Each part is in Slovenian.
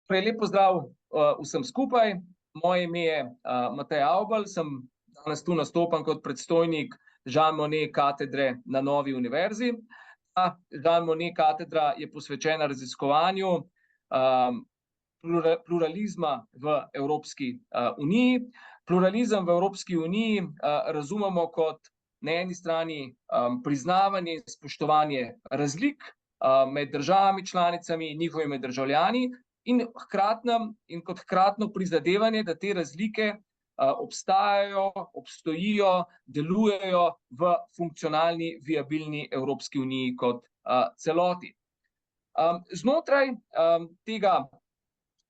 Prej lep pozdrav vsem skupaj. Moje ime je Matej Avbelj, sem danes tu nastopam kot predstojnik Jean Monnet katedre na Novi univerzi. Ta Jean Monnet katedra je posvečena raziskovanju pluralizma v Evropski uniji. Pluralizem v Evropski uniji razumemo kot na eni strani priznavanje in spoštovanje razlik med državami članicami in njihovimi državljani, in kot hkratno prizadevanje, da te razlike obstajajo, obstojijo, delujejo v funkcionalni, viabilni Evropski uniji kot celoti. Znotraj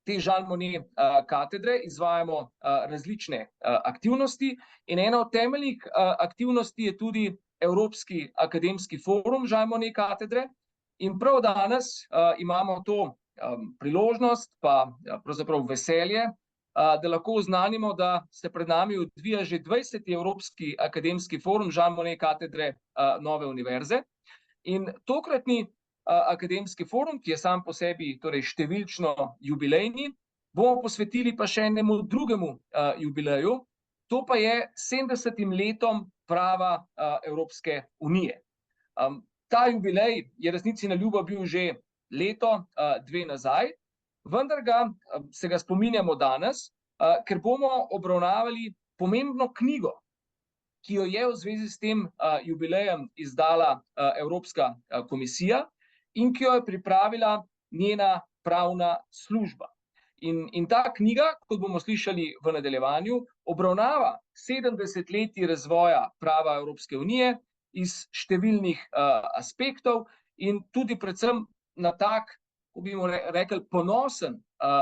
te Jean Monnet katedre izvajamo različne aktivnosti in ena od temeljnih aktivnosti je tudi Evropski akademski forum Jean Monnet katedre. In prav danes imamo to priložnost, pa pravzaprav veselje, da lahko oznanimo, da se pred nami odvija že 20. Evropski akademski forum Jean Monnet katedre Nove univerze. In tokratni akademski forum, ki je sam po sebi torej številčno jubilejni, bomo posvetili pa še enemu drugemu jubileju, to pa je 70. letom prava Evropske unije. Ta jubilej je resnici na ljubo bil že leto, dve nazaj, vendar se ga spominjamo danes, ker bomo obravnavali pomembno knjigo, ki jo je v zvezi s tem jubilejem izdala Evropska komisija in ki jo je pripravila njena pravna služba. In ta knjiga, kot bomo slišali v nadaljevanju, obravnava 70 letij razvoja prava Evropske unije iz številnih aspektov in tudi predvsem na tak, ko bi rekli, ponosen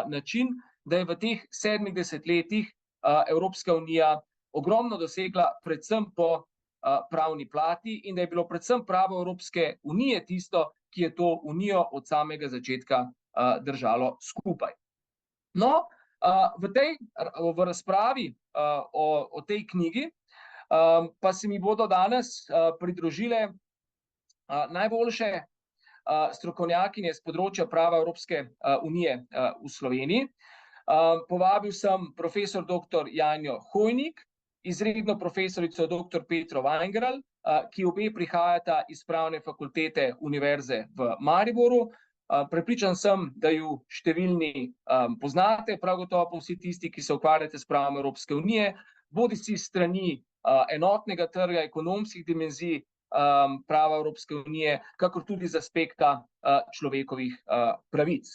način, da je v teh 70 letih Evropska unija ogromno dosegla predvsem po pravni plati in da je bilo predvsem pravo Evropske unije tisto, ki je to unijo od samega začetka držalo skupaj. No, v razpravi o tej knjigi pa se mi bodo danes pridružile najboljše strokovnjakinje z področja prava Evropske unije v Sloveniji. Povabil sem profesor dr. Janjo Hojnik, izredno profesorico dr. Petro Vajngral, ki obe prihajata iz Pravne fakultete Univerze v Mariboru. Prepričan sem, da ju številni poznate, prav gotovo pa vsi tisti, ki se ukvarjate s pravom Evropske unije, bodisi s strani enotnega trga, ekonomskih dimenzij prava Evropske unije, kakor tudi z aspekta človekovih pravic.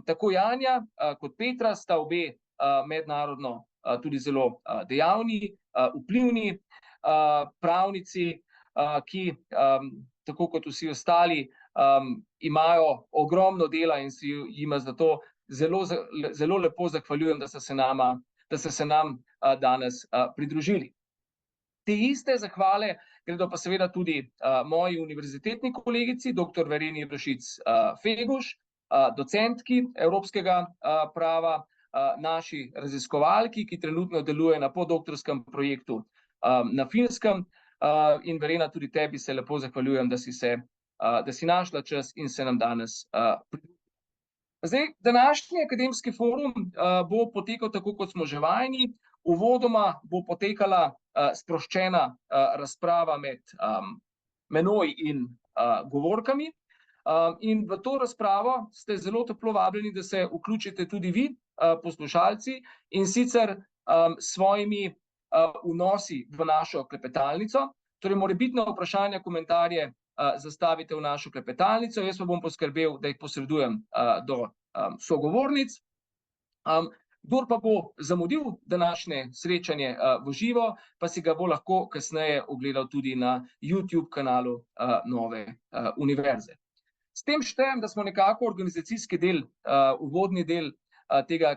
Tako Janja kot Petra sta obe mednarodno tudi zelo dejavni, vplivni pravnici, ki tako kot vsi ostali imajo ogromno dela in si jima zato zelo lepo zahvaljujem, da ste se nam danes pridružili. Te iste zahvale gredo pa seveda tudi moji univerzitetni kolegici, dr. Vereni Rošic Feguš, docentki evropskega prava, naši raziskovalki, ki trenutno deluje na podoktorskem projektu na Finskem, in Verena, tudi tebi se lepo zahvaljujem, da si našla čas in se nam danes pridružila. Zdaj, današnji akademski forum bo potekal tako, kot smo že vajeni. Uvodoma bo potekala sproščena razprava med menoj in govorkami. In v to razpravo ste zelo toplo vabljeni, da se vključite tudi vi, poslušalci, in sicer s svojimi vnosi v našo klepetalnico. Torej, morebitna vprašanja, komentarje zastavite v našo klepetalnico, jaz pa bom poskrbel, da jih posredujem do sogovornic. Kdor pa bo zamudil današnje srečanje v živo, pa si ga bo lahko kasneje ogledal tudi na YouTube kanalu Nove univerze. S tem štejem, da smo nekako organizacijski del, uvodni del tega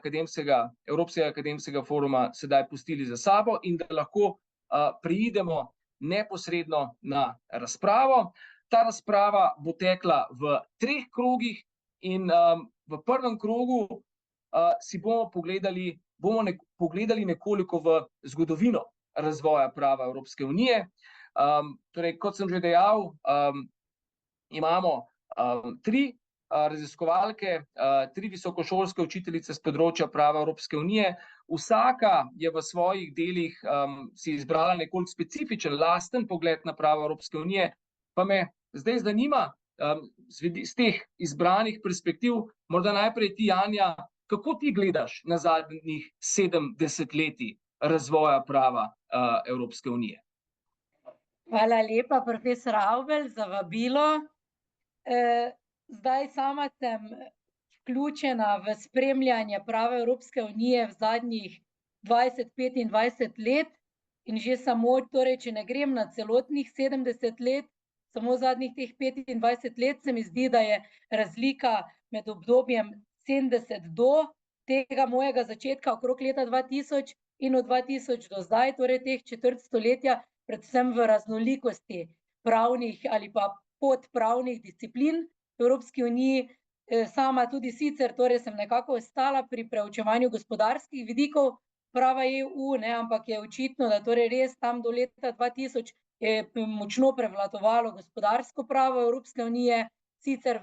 Evropskega akademskega foruma sedaj pustili za sabo in da lahko preidemo neposredno na razpravo. Ta razprava bo tekla v 3 krogih in v prvem krogu si bomo pogledali nekoliko v zgodovino razvoja prava Evropske unije. Torej, kot sem že dejal, imamo 3 raziskovalke, 3 visokošolske učiteljice z področja prava Evropske unije. Vsaka je v svojih delih si izbrala nekoliko specifičen, lasten pogled na pravo Evropske unije. Pa me zdaj zanima, z teh izbranih perspektiv, morda najprej ti, Janja, kako ti gledaš na zadnjih 7 desetletij razvoja prava Evropske unije? Hvala lepa, profesor Avbelj, za vabilo. Zdaj sama sem vključena v spremljanje prava Evropske unije v zadnjih 20-25 let in že samo, torej, če ne grem na celotnih 70 let, samo zadnjih teh 25 let se mi zdi, da je razlika med obdobjem 70 do tega mojega začetka okrog leta 2000 in od 2000 do zdaj, torej teh četrt stoletja, predvsem v raznolikosti pravnih ali pa podpravnih disciplin v Evropski uniji. Sama tudi sicer, torej sem nekako ostala pri preučevanju gospodarskih vidikov prava EU, ne, ampak je očitno, da torej res tam do leta 2000 je močno prevladovalo gospodarsko pravo Evropske unije, sicer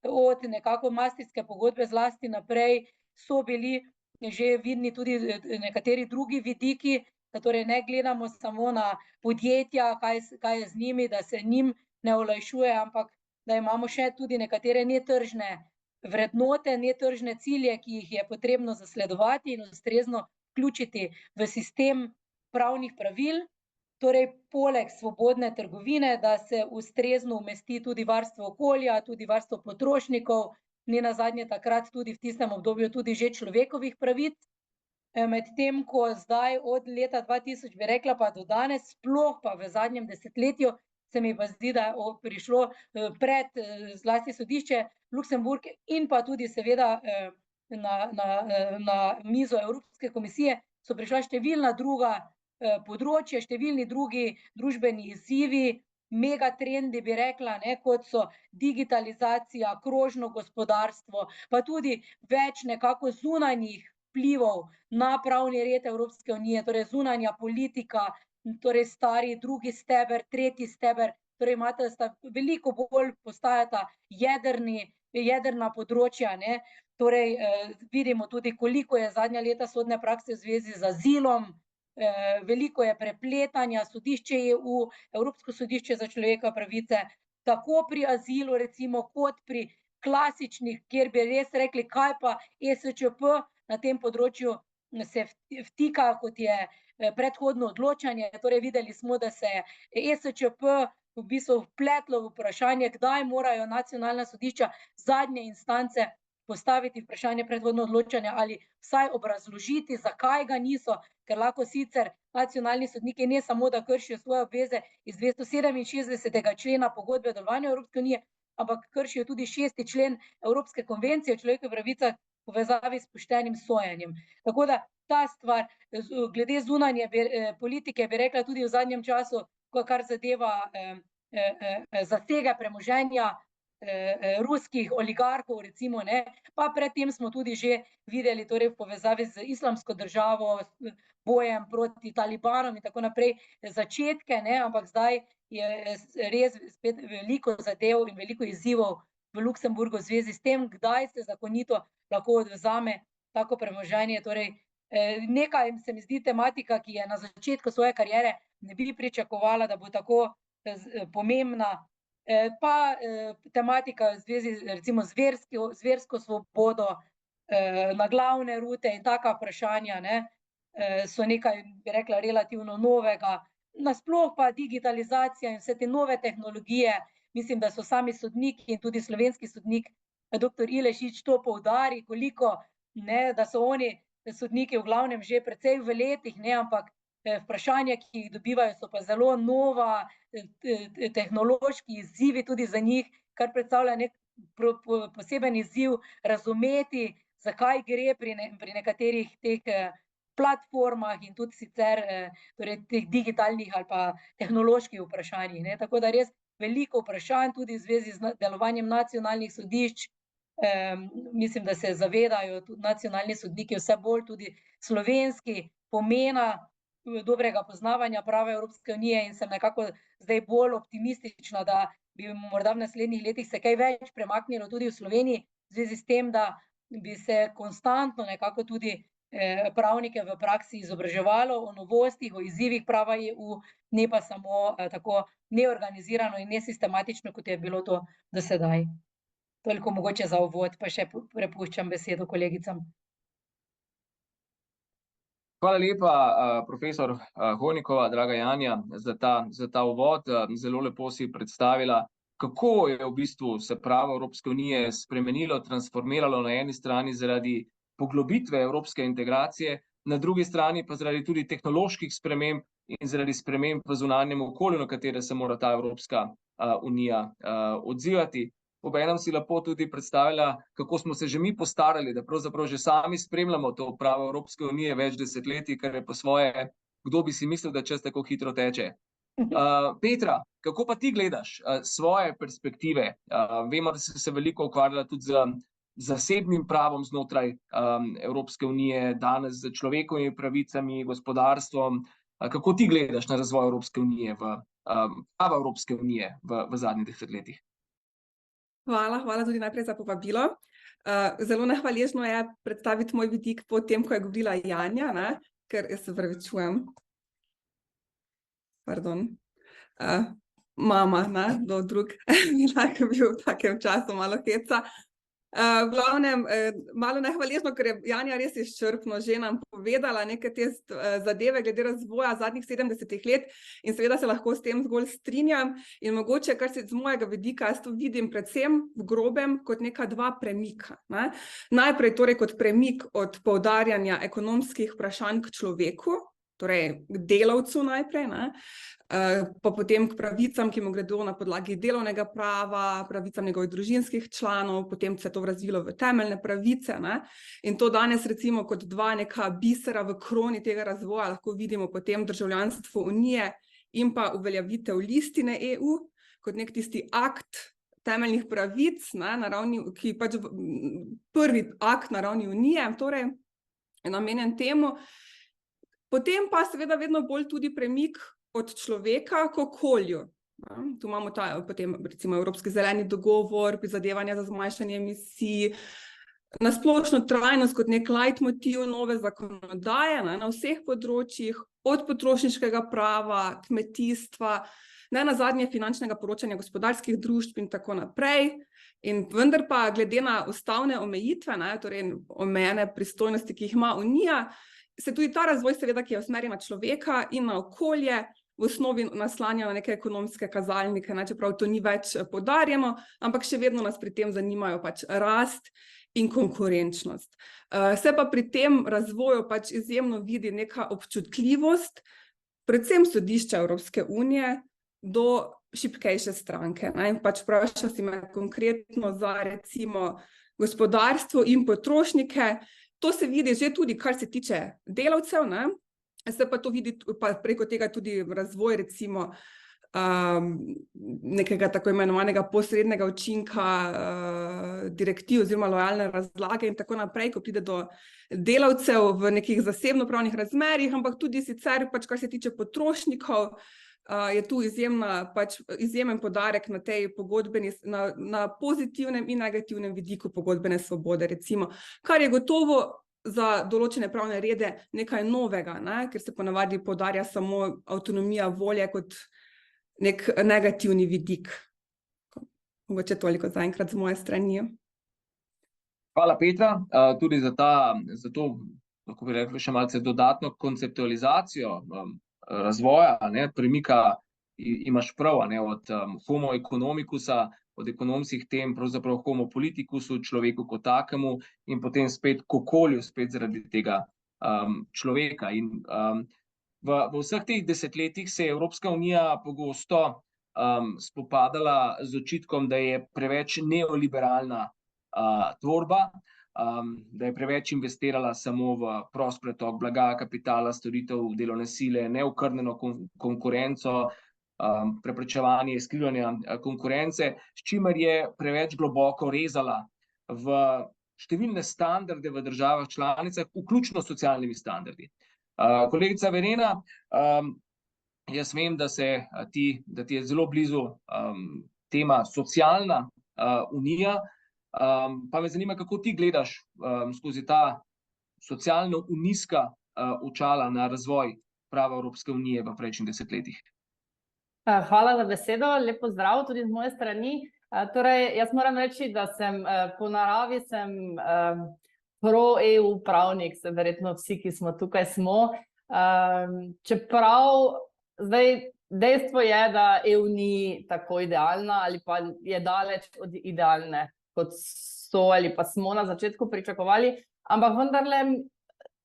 od nekako Maastrichtske pogodbe zlasti naprej so bili že vidni tudi nekateri drugi vidiki, da torej ne gledamo samo na podjetja, kaj je z njimi, da se njim ne olajšuje, ampak da imamo še tudi nekatere netržne vrednote, netržne cilje, ki jih je potrebno zasledovati in ustrezno vključiti v sistem pravnih pravil. Torej, poleg svobodne trgovine, da se ustrezno umesti tudi varstvo okolja, tudi varstvo potrošnikov, nenazadnje takrat tudi v tistem obdobju tudi že človekovih pravic. Medtem ko zdaj od leta 2000, bi rekla, pa do danes, sploh pa v zadnjem desetletju, se mi pa zdi, da je prišlo pred zlasti sodišče Luksemburg in pa tudi seveda na mizo Evropske komisije so prišla številna druga področja, številni drugi družbeni izzivi, megatrendi, bi rekla, ne, kot so digitalizacija, krožno gospodarstvo, pa tudi več nekako zunanjih vplivov na pravni red Evropske unije, torej zunanja politika, torej stari drugi steber, tretji steber, torej imate, sta veliko bolj postajata jedrna področja, ne. Torej vidimo tudi, koliko je zadnja leta sodne prakse v zvezi z azilom, veliko je prepletanja, sodišče EU, Evropsko sodišče za človekove pravice, tako pri azilu recimo, kot pri klasičnih, kjer bi res rekli, kaj pa ESČP na tem področju se vtika, kot je predhodno odločanje. Torej videli smo, da se je ESČP v bistvu vpletlo v vprašanje, kdaj morajo nacionalna sodišča zadnje instance postaviti vprašanje predhodno odločanja ali vsaj obrazložiti, zakaj ga niso, ker lahko sicer nacionalni sodniki ne samo, da kršijo svoje obveze iz 267. člena pogodbe o delovanju Evropske unije, ampak kršijo tudi 6. člen Evropske konvencije o človekovih pravicah v povezavi s poštenim sojenjem. Tako da ta stvar, glede zunanje politike, bi rekla tudi v zadnjem času, kar zadeva zasege premoženja ruskih oligarhov, recimo, ne, pa predtem smo tudi že videli, torej v povezavi z Islamsko državo, bojem proti Talibanom in tako naprej, začetke, ne, ampak zdaj je res spet veliko zadev in veliko izzivov v Luksemburgu v zvezi s tem, kdaj se zakonito lahko odvzame tako premoženje. Torej, nekaj se mi zdi tematika, ki je na začetku svoje kariere ne bi pričakovala, da bo tako pomembna, pa tematika v zvezi recimo z versko svobodo, na glavne rute in taka vprašanja, ne, so nekaj, bi rekla, relativno novega. Nasploh pa digitalizacija in vse te nove tehnologije, mislim, da so sami sodniki in tudi slovenski sodnik, doktor Ilešič, to poudari, koliko, ne, da so oni sodniki v glavnem že precej v letih, ne, ampak vprašanja, ki jih dobivajo, so pa zelo nova, tehnološki izzivi tudi za njih, kar predstavlja nek poseben izziv razumeti, zakaj gre pri nekaterih teh platformah in tudi sicer torej teh digitalnih ali pa tehnoloških vprašanjih, ne. Tako da res veliko vprašanj tudi v zvezi z delovanjem nacionalnih sodišč. Mislim, da se zavedajo tudi nacionalni sodniki vse bolj, tudi slovenski, pomena dobrega poznavanja prava Evropske unije in sem nekako zdaj bolj optimistična, da bi morda v naslednjih letih se kaj več premaknilo tudi v Sloveniji, v zvezi s tem, da bi se konstantno nekako tudi pravnike v praksi izobraževalo o novostih, o izzivih prava EU, ne pa samo tako neorganizirano in nesistematično, kot je bilo to do sedaj. Toliko mogoče za uvod, pa še prepuščam besedo kolegicam. Hvala lepa, profesor Hojnikova, draga Janja, za ta uvod. Zelo lepo si predstavila, kako je v bistvu se pravo Evropske unije spremenilo, transformiralo na eni strani zaradi poglobitve evropske integracije, na drugi strani pa zaradi tudi tehnoloških sprememb in zaradi sprememb v zunanjem okolju, na katere se mora ta Evropska unija odzivati. Obenem si lepo tudi predstavila, kako smo se že mi postarali, da pravzaprav že sami spremljamo to pravo Evropske unije več desetletij, kar je po svoje, kdo bi si mislil, da čas tako hitro teče. Petra, kako pa ti gledaš svoje perspektive? Vemo, da si se veliko ukvarjala tudi z zasebnim pravom znotraj Evropske unije, danes z človekovimi pravicami, gospodarstvom. Kako ti gledaš na razvoj Evropske unije, prava Evropske unije v zadnjih desetletjih? Hvala tudi najprej za povabilo. Zelo nehvaležno je predstaviti moj vidik po tem, ko je govorila Janja, ne? Ker jaz se opravičujem. Pardon. Mama, ne? Do drug mi lahko bil v takem času malo heca. V glavnem, malo nehvaležno, ker je Janja res izčrpno že nam povedala neke te zadeve glede razvoja zadnjih 70 let in seveda se lahko s tem zgolj strinjam in mogoče, kar se z mojega vidika, jaz to vidim predvsem v grobem kot neka dva premika. Ne? Najprej torej kot premik od poudarjanja ekonomskih vprašanj k človeku, torej k delavcu najprej, ne? Pa potem k pravicam, ki mu gredo na podlagi delovnega prava, pravicam njegovih družinskih članov, potem se je to razvilo v temeljne pravice, ne? In to danes recimo kot dva neka bisera v kroni tega razvoja lahko vidimo potem državljanstvo Unije in pa uveljavitev listine EU kot nek tisti akt temeljnih pravic, ne, na ravni, ki pač prvi akt na ravni Unije, torej je namenjen temu. Potem pa seveda vedno bolj tudi premik od človeka k okolju. Tu imamo potem recimo Evropski zeleni dogovor, prizadevanja za zmanjšanje emisij, na splošno trajnost kot nek leitmotiv nove zakonodaje, ne, na vseh področjih, od potrošniškega prava, kmetijstva, ne nazadnje finančnega poročanja gospodarskih družb in tako naprej. In vendar pa glede na ustavne omejitve, ne, torej omejene pristojnosti, ki jih ima Unija, se tudi ta razvoj seveda, ki je usmerjen na človeka in na okolje, v osnovi naslanja na neke ekonomske kazalnike, ne, čeprav to ni več poudarjeno, ampak še vedno nas pri tem zanimajo pač rast in konkurenčnost. Se pa pri tem razvoju pač izjemno vidi neka občutljivost, predvsem sodišča Evropske unije, do šibkejše stranke. Ne, in pač vprašal si me konkretno za recimo gospodarstvo in potrošnike. To se vidi že tudi, kar se tiče delavcev, ne? Se pa to vidi pa preko tega tudi razvoj recimo nekega tako imenovanega posrednega učinka direktiv oziroma lojalne razlage in tako naprej, ko pride do delavcev v nekih zasebnopravnih razmerjih, ampak tudi sicer, pač, kar se tiče potrošnikov, je tu izjemen poudarek na tej pogodbeni, na pozitivnem in negativnem vidiku pogodbene svobode, recimo, kar je gotovo za določene pravne rede nekaj novega, ne? Ker se ponavadi poudarja samo avtonomija volje kot nek negativni vidik. Mogoče toliko zaenkrat z moje strani. Hvala, Petra, tudi za to, lahko bi rekli, še malce dodatno konceptualizacijo razvoja, ne, premika. Imaš prav, ne, od homo economicusa, od ekonomskih tem, pravzaprav homo politicusu, človeku kot takemu in potem spet k okolju, spet zaradi tega človeka. In v vseh teh desetletjih se je Evropska unija pogosto spopadala z očitkom, da je preveč neoliberalna tvorba, da je preveč investirala samo v prost pretok blaga, kapitala, storitev, delovne sile, neokrnjeno konkurenco, preprečevanje izkrivljanja konkurence, s čimer je preveč globoko rezala v številne standarde v državah članicah, vključno s socialnimi standardi. Kolegica Verena, jaz vem, da ti je zelo blizu tema socialna unija. Pa me zanima, kako ti gledaš skozi ta socialno-unijska očala na razvoj prava Evropske unije v prejšnjih desetletjih. Hvala za besedo, lep pozdrav tudi z moje strani. Torej, jaz moram reči, da sem po naravi pro-EU pravnik, verjetno vsi, ki smo tukaj smo. Čeprav zdaj dejstvo je, da EU ni tako idealna ali pa je daleč od idealne, kot so ali pa smo na začetku pričakovali, ampak vendarle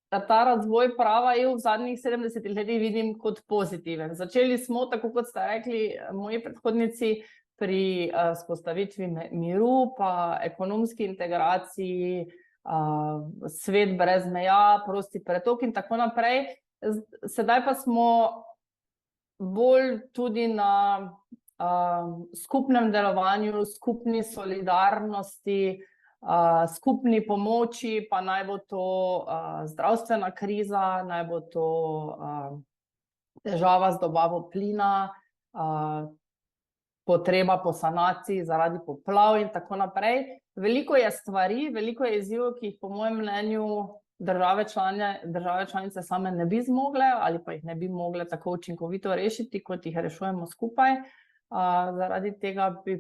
ta razvoj prava EU v zadnjih 70 letih vidim kot pozitiven. Začeli smo, tako kot ste rekli moji predhodnici, pri vzpostavitvi miru, pa ekonomski integraciji, svet brez meja, prosti pretok in tako naprej. Sedaj pa smo bolj tudi na skupnem delovanju, skupni solidarnosti, skupni pomoči, pa naj bo to zdravstvena kriza, naj bo to težava z dobavo plina, potreba po sanaciji zaradi poplav in tako naprej. Veliko je stvari, veliko je izzivov, ki jih po mojem mnenju države članice same ne bi zmogle ali pa jih ne bi mogle tako učinkovito rešiti, kot jih rešujemo skupaj. Zaradi tega bi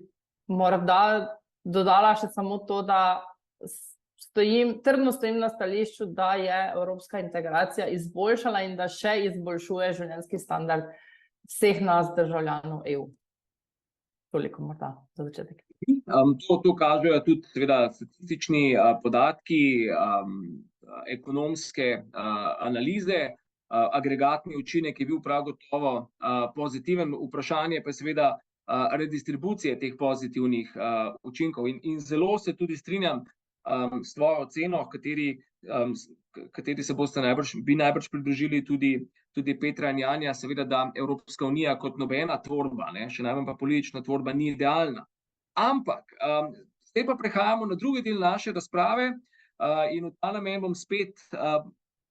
morda dodala še samo to, da trdno stojim na stališču, da je evropska integracija izboljšala in da še izboljšuje življenjski standard vseh nas državljanov EU. Toliko morda za začetek. To kažejo tudi seveda statistični podatki, ekonomske analize, agregatni učinek je bil prav gotovo pozitiven, vprašanje pa je seveda redistribucije teh pozitivnih učinkov. In zelo se tudi strinjam s tvojo oceno, kateri se boste najbrž pridružili tudi Petra in Janja, seveda, da Evropska unija kot nobena tvorba, še najmanj pa politična tvorba, ni idealna. Ampak, zdaj pa prehajamo na drugi del naše razprave in v ta namen bom spet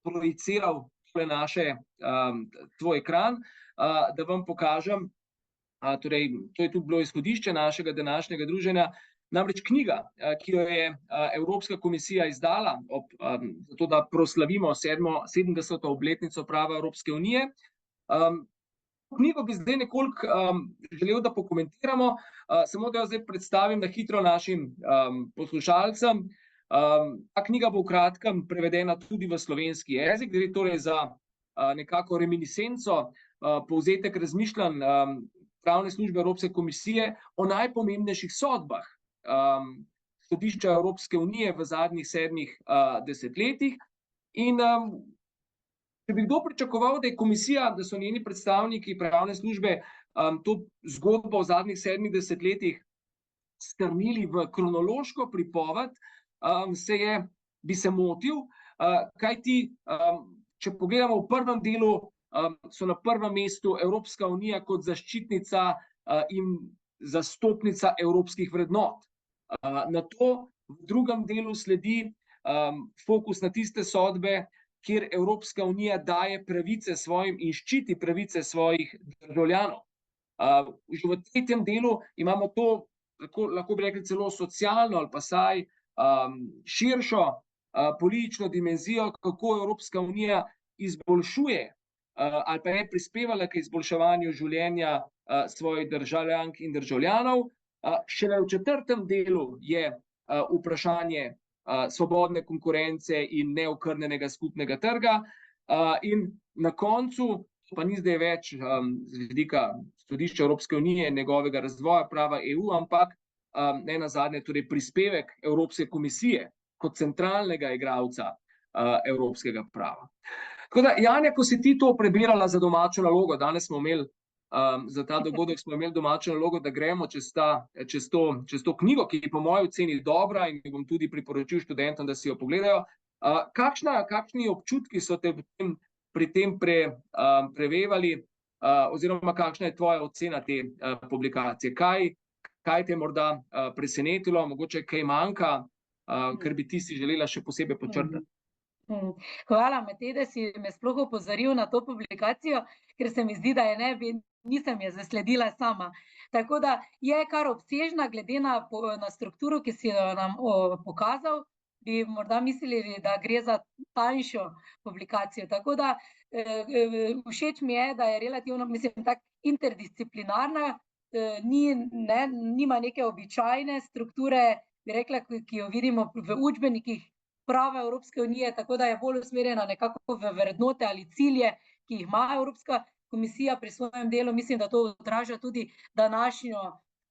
projiciral tvoj ekran, da vam pokažem, torej, to je tudi bilo izhodišče našega današnjega druženja, namreč knjiga, ki jo je Evropska komisija izdala, zato da proslavimo 70. obletnico prava Evropske unije. Knjigo bi zdaj nekoliko želel, da pokomentiramo, samo da jo zdaj predstavim na hitro našim poslušalcem. Ta knjiga bo v kratkem prevedena tudi v slovenski jezik, gre torej za nekako reminiscenco, povzetek razmišljanj pravne službe Evropske komisije o najpomembnejših sodbah sodišča Evropske unije v zadnjih 7 desetletjih. In če bi kdo pričakoval, da je komisija, da so njeni predstavniki pravne službe to zgodbo v zadnjih 7 desetletjih strnili v kronološko pripoved, bi se motil, kajti če pogledamo v prvem delu, so na prvem mestu Evropska unija kot zaščitnica in zastopnica evropskih vrednot. Nato v drugem delu sledi fokus na tiste sodbe, kjer Evropska unija daje pravice svojim in ščiti pravice svojih državljanov. Že v tretjem delu imamo to, lahko bi rekli celo socialno ali pa saj širšo politično dimenzijo, kako Evropska unija izboljšuje ali pa je prispevala k izboljševanju življenja svojih državljank in državljanov. Šele v četrtem delu je vprašanje svobodne konkurence in neokrnjenega skupnega trga. In na koncu, pa ni zdaj več z vidika sodišča Evropske unije in njegovega razvoja prava EU, ampak nenazadnje torej prispevek Evropske komisije kot centralnega igralca evropskega prava. Tako da, Janja, ko si ti to prebirala za domačo nalogo, danes smo imeli za ta dogodek smo imeli domačo nalogo, da gremo čez to knjigo, ki je po moji oceni dobra in bom tudi priporočil študentom, da si jo pogledajo. Kakšni občutki so te pri tem prevevali, oziroma kakšna je tvoja ocena te publikacije? Kaj te morda presenetilo, mogoče kaj manjka, ker bi ti si želela še posebej počrtati? Hvala, Matej, da si me sploh opozoril na to publikacijo. ker se mi zdi, da je ne bi, nisem je zasledila sama. Tako da je kar obsežna, glede na strukturo, ki si jo nam pokazal, bi morda mislili, da gre za tanjšo publikacijo. Tako da všeč mi je, da je relativno, mislim, tako interdisciplinarna, nima neke običajne strukture, bi rekla, ki jo vidimo v učbenikih prava Evropske unije, tako da je bolj usmerjena nekako v vrednote ali cilje, ki jih ima Evropska komisija pri svojem delu. Mislim, da to odraža tudi današnjo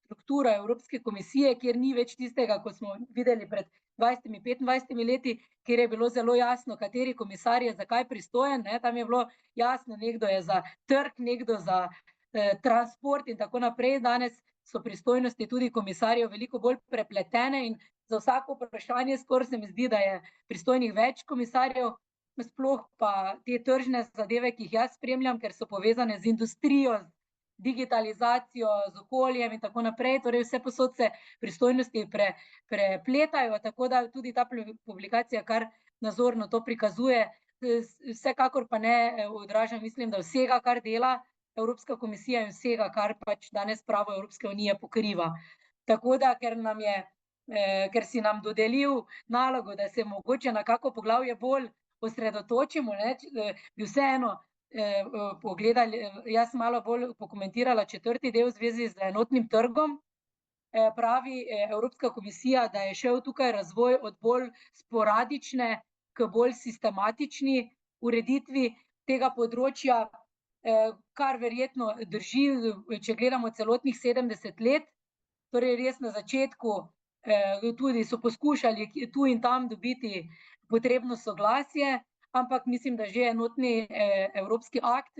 strukturo Evropske komisije, kjer ni več tistega, ko smo videli pred 20-25 leti, kjer je bilo zelo jasno, kateri komisar je zakaj pristojen, ne? Tam je bilo jasno, nekdo je za trg, nekdo za transport in tako naprej. Danes so pristojnosti tudi komisarjev veliko bolj prepletene in za vsako vprašanje skoraj se mi zdi, da je pristojnih več komisarjev, sploh pa te tržne zadeve, ki jih jaz spremljam, ker so povezane z industrijo, z digitalizacijo, z okoljem in tako naprej. Torej vse posod se pristojnosti prepletajo, tako da tudi ta publikacija kar nazorno to prikazuje. Vsekakor pa ne odraža, mislim, da vsega, kar dela Evropska komisija in vsega, kar pač danes pravo Evropske unije pokriva. Tako da, ker si nam dodelil nalogo, da se mogoče na kako poglavje bolj osredotočimo, bi vseeno pogledali, jaz malo bolj pokomentirala 4. del v zvezi z enotnim trgom. Pravi Evropska komisija, da je šel tukaj razvoj od bolj sporadične k bolj sistematični ureditvi tega področja, kar verjetno drži, če gledamo celotnih 70 let. Torej res na začetku tudi so poskušali tu in tam dobiti potrebno soglasje, ampak mislim, da že enotni evropski akt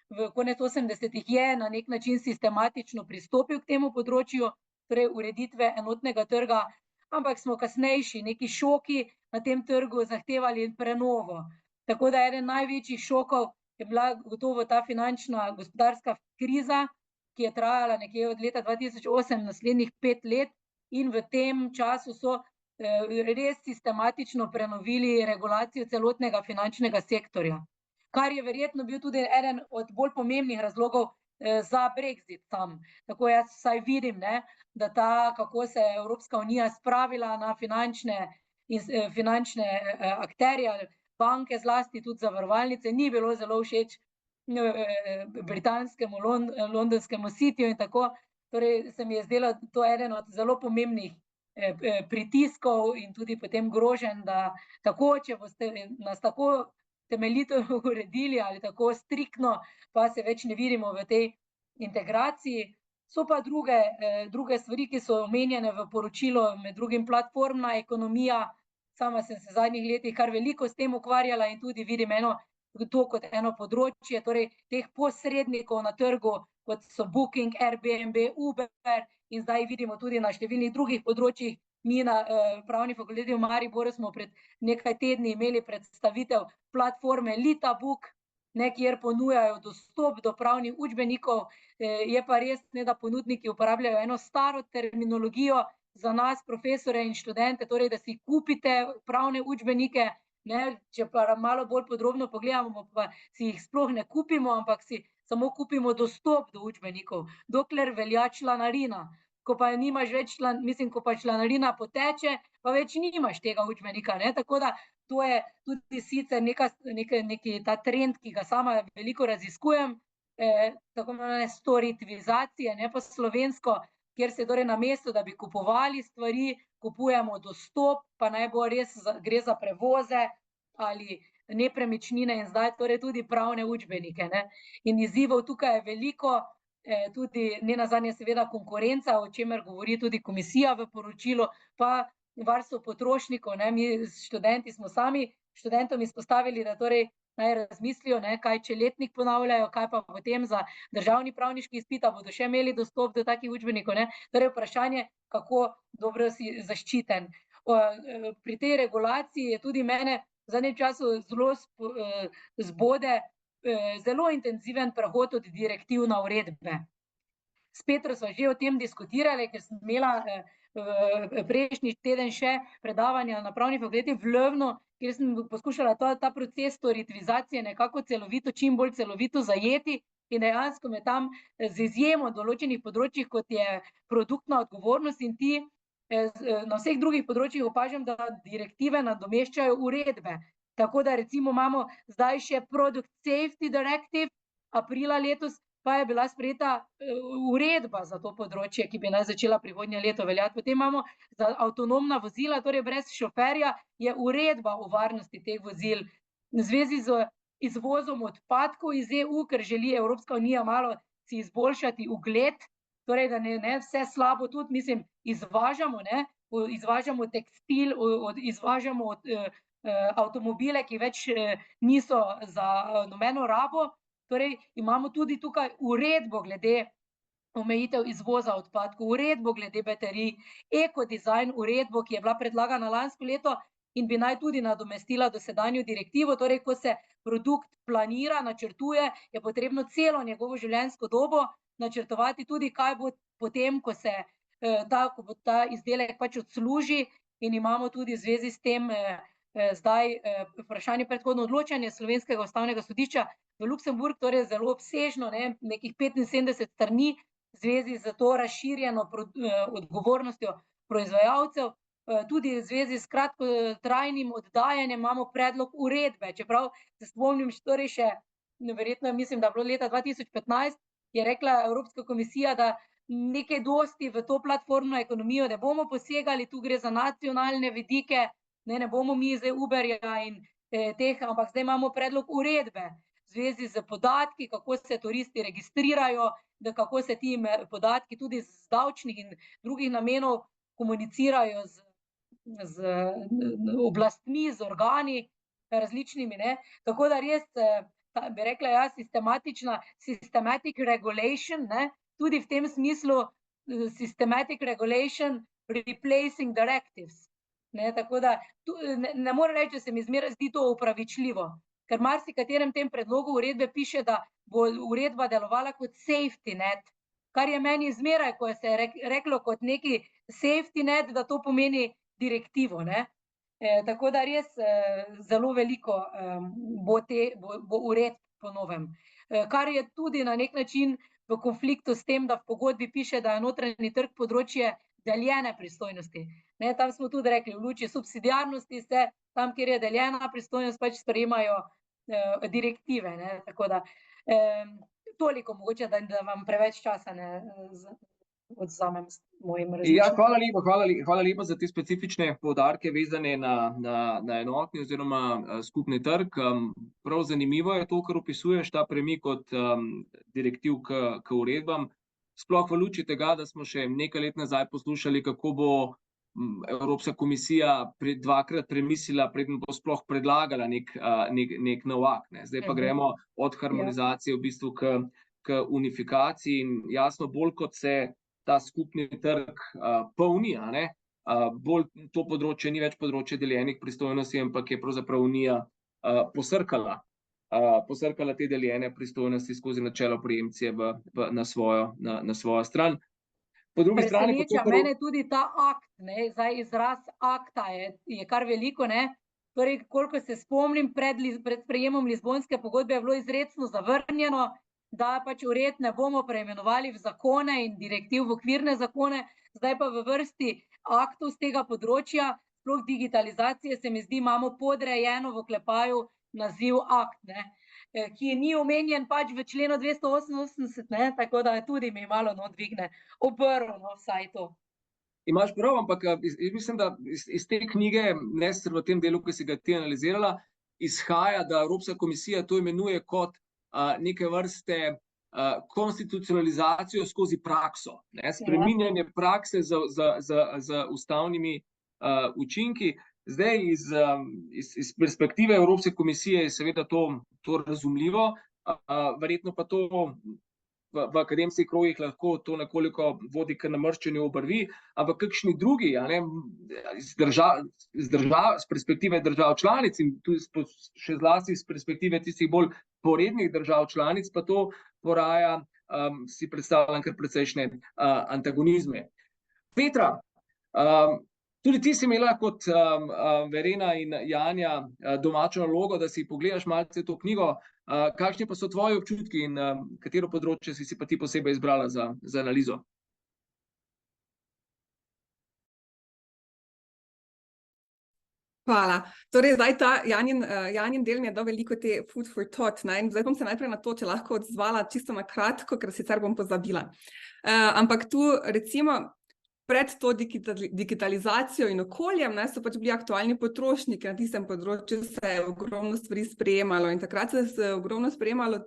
v konec 80-ih je na nek način sistematično pristopil k temu področju, torej ureditve enotnega trga, ampak smo kasnejši neki šoki na tem trgu zahtevali prenovo. Tako da eden največjih šokov je bila gotovo ta finančna gospodarska kriza, ki je trajala nekje od leta 2008 naslednjih 5 let in v tem času so res sistematično prenovili regulacijo celotnega finančnega sektorja, kar je verjetno bil tudi eden od bolj pomembnih razlogov za Brexit tam. Tako jaz vsaj vidim, da kako se je Evropska unija spravila na finančne akterje, banke, zlasti tudi zavarovalnice, ni bilo zelo všeč britanskemu, londonskemu Cityju in tako. Torej se mi je zdelo to eden od zelo pomembnih pritiskov in tudi potem groženj, da tako, če boste nas tako temeljito uredili ali tako striktno, pa se več ne vidimo v tej integraciji. So pa druge stvari, ki so omenjene v poročilu, med drugim platformna ekonomija. Sama sem se v zadnjih letih kar veliko s tem ukvarjala in tudi vidim to kot eno področje, torej teh posrednikov na trgu, kot so Booking, Airbnb, Uber, in zdaj vidimo tudi na številnih drugih področjih. Mi na Pravni fakulteti v Mariboru smo pred nekaj tedni imeli predstavitev platforme Litabook, kjer ponujajo dostop do pravnih učbenikov. Je pa res, da ponudniki uporabljajo eno staro terminologijo za nas, profesore in študente, torej, da si kupite pravne učbenike, če pa malo bolj podrobno pogledamo, pa si jih sploh ne kupimo, ampak si samo kupimo dostop do učbenikov, dokler velja članarina. Ko pa nimaš več, ko pa članarina poteče, pa več nimaš tega učbenika. Tako da to je tudi sicer neki ta trend, ki ga sama veliko raziskujem, tako imenovane storitvizacije, ne pa slovensko, kjer se torej namesto, da bi kupovali stvari, kupujemo dostop, pa naj bo res gre za prevoze ali nepremičnine in zdaj torej tudi pravne učbenike. In izzivov tukaj je veliko, tudi nenazadnje seveda konkurenca, o čemer govori tudi komisija v poročilu, pa varstvo potrošnikov. Mi študenti smo sami študentom izpostavili, da torej naj razmislijo, kaj če letnik ponavljajo, kaj pa potem za državni pravniški izpit, bodo še imeli dostop do takih učbenikov. Torej vprašanje, kako dobro si zaščiten. Pri tej regulaciji je tudi mene v zadnjem času zelo zbode zelo intenziven prehod od direktiv na uredbe. S Petro smo že o tem diskutirali, ker sem imela prejšnji teden še predavanja na pravni fakulteti v Lövnu, kjer sem poskušala ta proces storitivizacije nekako celovito, čim bolj celovito zajeti in dejansko me tam z izjemo določenih področjih, kot je produktna odgovornost in ti na vseh drugih področjih opažam, da direktive nadomeščajo uredbe. Tako da recimo imamo zdaj še Product Safety Directive, aprila letos pa je bila sprejeta uredba za to področje, ki bi naj začela prihodnje leto veljati. Potem imamo za avtonomna vozila, torej brez šoferja, je uredba o varnosti teh vozil. V zvezi z izvozom odpadkov iz EU, ker želi Evropska unija malo si izboljšati ugled, torej da ne vse slabo tudi, mislim, izvažamo, izvažamo tekstil, izvažamo avtomobile, ki več niso za nobeno rabo. Torej, imamo tudi tukaj uredbo glede omejitev izvoza odpadkov, uredbo glede baterij, ekodizajn uredbo, ki je bila predlagana lansko leto in bi naj tudi nadomestila dosedanjo direktivo. Torej, ko se produkt planira, načrtuje, je potrebno celo njegovo življenjsko dobo načrtovati tudi, kaj bo potem, ko se ta izdelek pač odsluži, in imamo tudi v zvezi s tem zdaj vprašanje predhodno odločanje Slovenskega ustavnega sodišča v Luksemburg, torej zelo obsežno, nekih 75 strani v zvezi z to razširjeno odgovornostjo proizvajalcev. Tudi v zvezi s kratkotrajnim oddajanjem imamo predlog uredbe, čeprav se spomnim, torej še, verjetno mislim, da je bilo leta 2015, je rekla Evropska komisija, da nekaj dosti v to platformno ekonomijo ne bomo posegali, tu gre za nacionalne vidike, ne bomo mi zdaj Uberja in teh, ampak zdaj imamo predlog uredbe v zvezi z podatki, kako se turisti registrirajo, da kako se ti podatki tudi z davčnih in drugih namenov komunicirajo z oblastmi, z organi različnimi, tako da res, bi rekla jaz, systematic regulation, tudi v tem smislu systematic regulation replacing directives. Tako da ne morem reči, da se mi zmeraj zdi to upravičljivo, ker marsikaterem tem predlogu uredbe piše, da bo uredba delovala kot safety net, kar je meni zmeraj, ko se je reklo kot neki safety net, da to pomeni direktivo. Tako da res zelo veliko bo uredb po novem, kar je tudi na nek način v konfliktu s tem, da v pogodbi piše, da je notranji trg področje deljene pristojnosti. Tam smo tudi rekli, v luči subsidiarnosti se tam, kjer je deljena pristojnost, pač sprejemajo direktive. Tako da toliko mogoče, da vam preveč časa ne odzamem s mojim razmišljanjem. Ja, hvala lepa za te specifične poudarke vezane na enotni oziroma skupni trg. Prav zanimivo je to, kar opisuješ, ta premik od direktiv k uredbam. Sploh v luči tega, da smo še nekaj let nazaj poslušali, kako bo Evropska komisija dvakrat premislila, preden bo sploh predlagala nek nov akt. Zdaj pa gremo od harmonizacije v bistvu k unifikaciji in jasno, bolj kot se ta skupni trg polni, bolj to področje ni več področje deljenih pristojnosti, ampak je pravzaprav Unija posrkala te deljene pristojnosti skozi načelo prejemcije na svojo stran. Po drugi strani mene tudi ta akt, zdaj izraz akta je kar veliko, torej koliko se spomnim, pred sprejemom Lizbonske pogodbe je bilo izrecno zavrnjeno, da pač ured ne bomo preimenovali v zakone in direktiv v okvirne zakone, zdaj pa v vrsti aktov z tega področja, sploh digitalizacije, se mi zdi, imamo podrejeno v oklepaju naziv akt, ki ni omenjen pač v členu 288, tako da tudi mi malo dvigne obrv, vsaj to. Imaš prav, ampak mislim, da iz te knjige, ne v tem delu, ki si ga ti analizirala, izhaja, da Evropska komisija to imenuje kot neke vrste konstitucionalizacijo skozi prakso, spreminjanje prakse z ustavnimi učinki. Zdaj iz perspektive Evropske komisije je seveda to razumljivo, verjetno pa to v akademskih krogih lahko to nekoliko vodi k namrščanju obrvi, ampak kakšni drugi, z perspektive držav članic in tudi še zlasti z perspektive tistih bolj porednih držav članic, pa to poraja, si predstavljam, kar precejšnje antagonizme. Petra, Tudi ti si imela kot Verena in Janja domačo nalogo, da si pogledaš malce to knjigo. Kakšni pa so tvoji občutki in katero področje si pa ti posebej izbrala za analizo? Hvala. Torej, zdaj ta Janin del mi je dal veliko te food for thought. In zdaj bom se najprej na to, če lahko odzvala čisto na kratko, ker sicer bom pozabila. Ampak tu recimo pred to digitalizacijo in okoljem so pač bili aktualni potrošniki, na tistem področju se je ogromno stvari sprejemalo in takrat se je ogromno sprejemalo,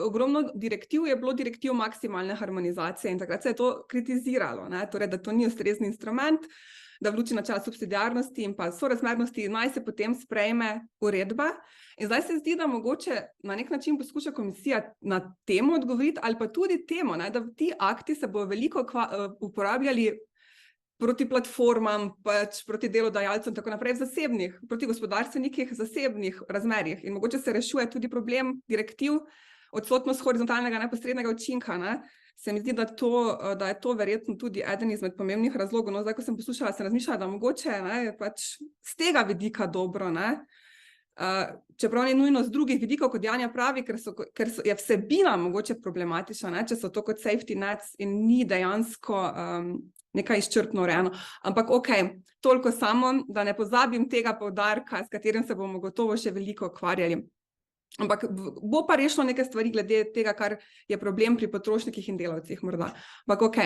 ogromno direktiv je bilo direktiv maksimalne harmonizacije in takrat se je to kritiziralo, torej, da to ni ustrezni instrument, da v luči načela subsidiarnosti in pa sorazmernosti naj se potem sprejme uredba. In zdaj se zdi, da mogoče na nek način poskuša komisija na temo odgovoriti ali pa tudi temo, da ti akti se bodo veliko uporabljali proti platformam, pač proti delodajalcem in tako naprej v zasebnih, proti gospodarstvenikih zasebnih razmerjih. In mogoče se rešuje tudi problem direktiv, odsotnost horizontalnega neposrednega učinka, Se mi zdi, da je to verjetno tudi eden izmed pomembnih razlogov. Zdaj, ko sem poslušala, sem razmišljala, da mogoče je pač z tega vidika dobro, čeprav ni nujno z drugih vidikov, kot Janja pravi, ker je vsebina mogoče problematična, če so to kot safety nets in ni dejansko nekaj izčrpno urejeno. Ampak toliko samo, da ne pozabim tega poudarka, s katerim se bomo gotovo še veliko ukvarjali. Ampak bo pa rešilo neke stvari glede tega, kar je problem pri potrošnikih in delavcih morda. Ampak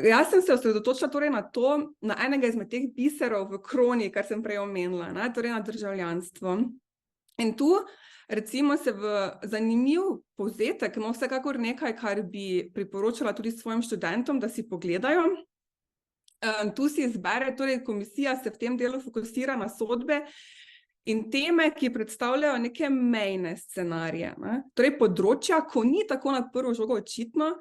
jaz sem se osredotočila torej na enega izmed teh biserov v kroni, kar sem prej omenila, torej na državljanstvo. In tu recimo se v zanimiv povzetek, vsekakor nekaj, kar bi priporočala tudi svojim študentom, da si pogledajo. Tu si izbere, torej komisija se v tem delu fokusira na sodbe in teme, ki predstavljajo neke mejne scenarije, torej področja, ko ni tako na prvo žogo očitno,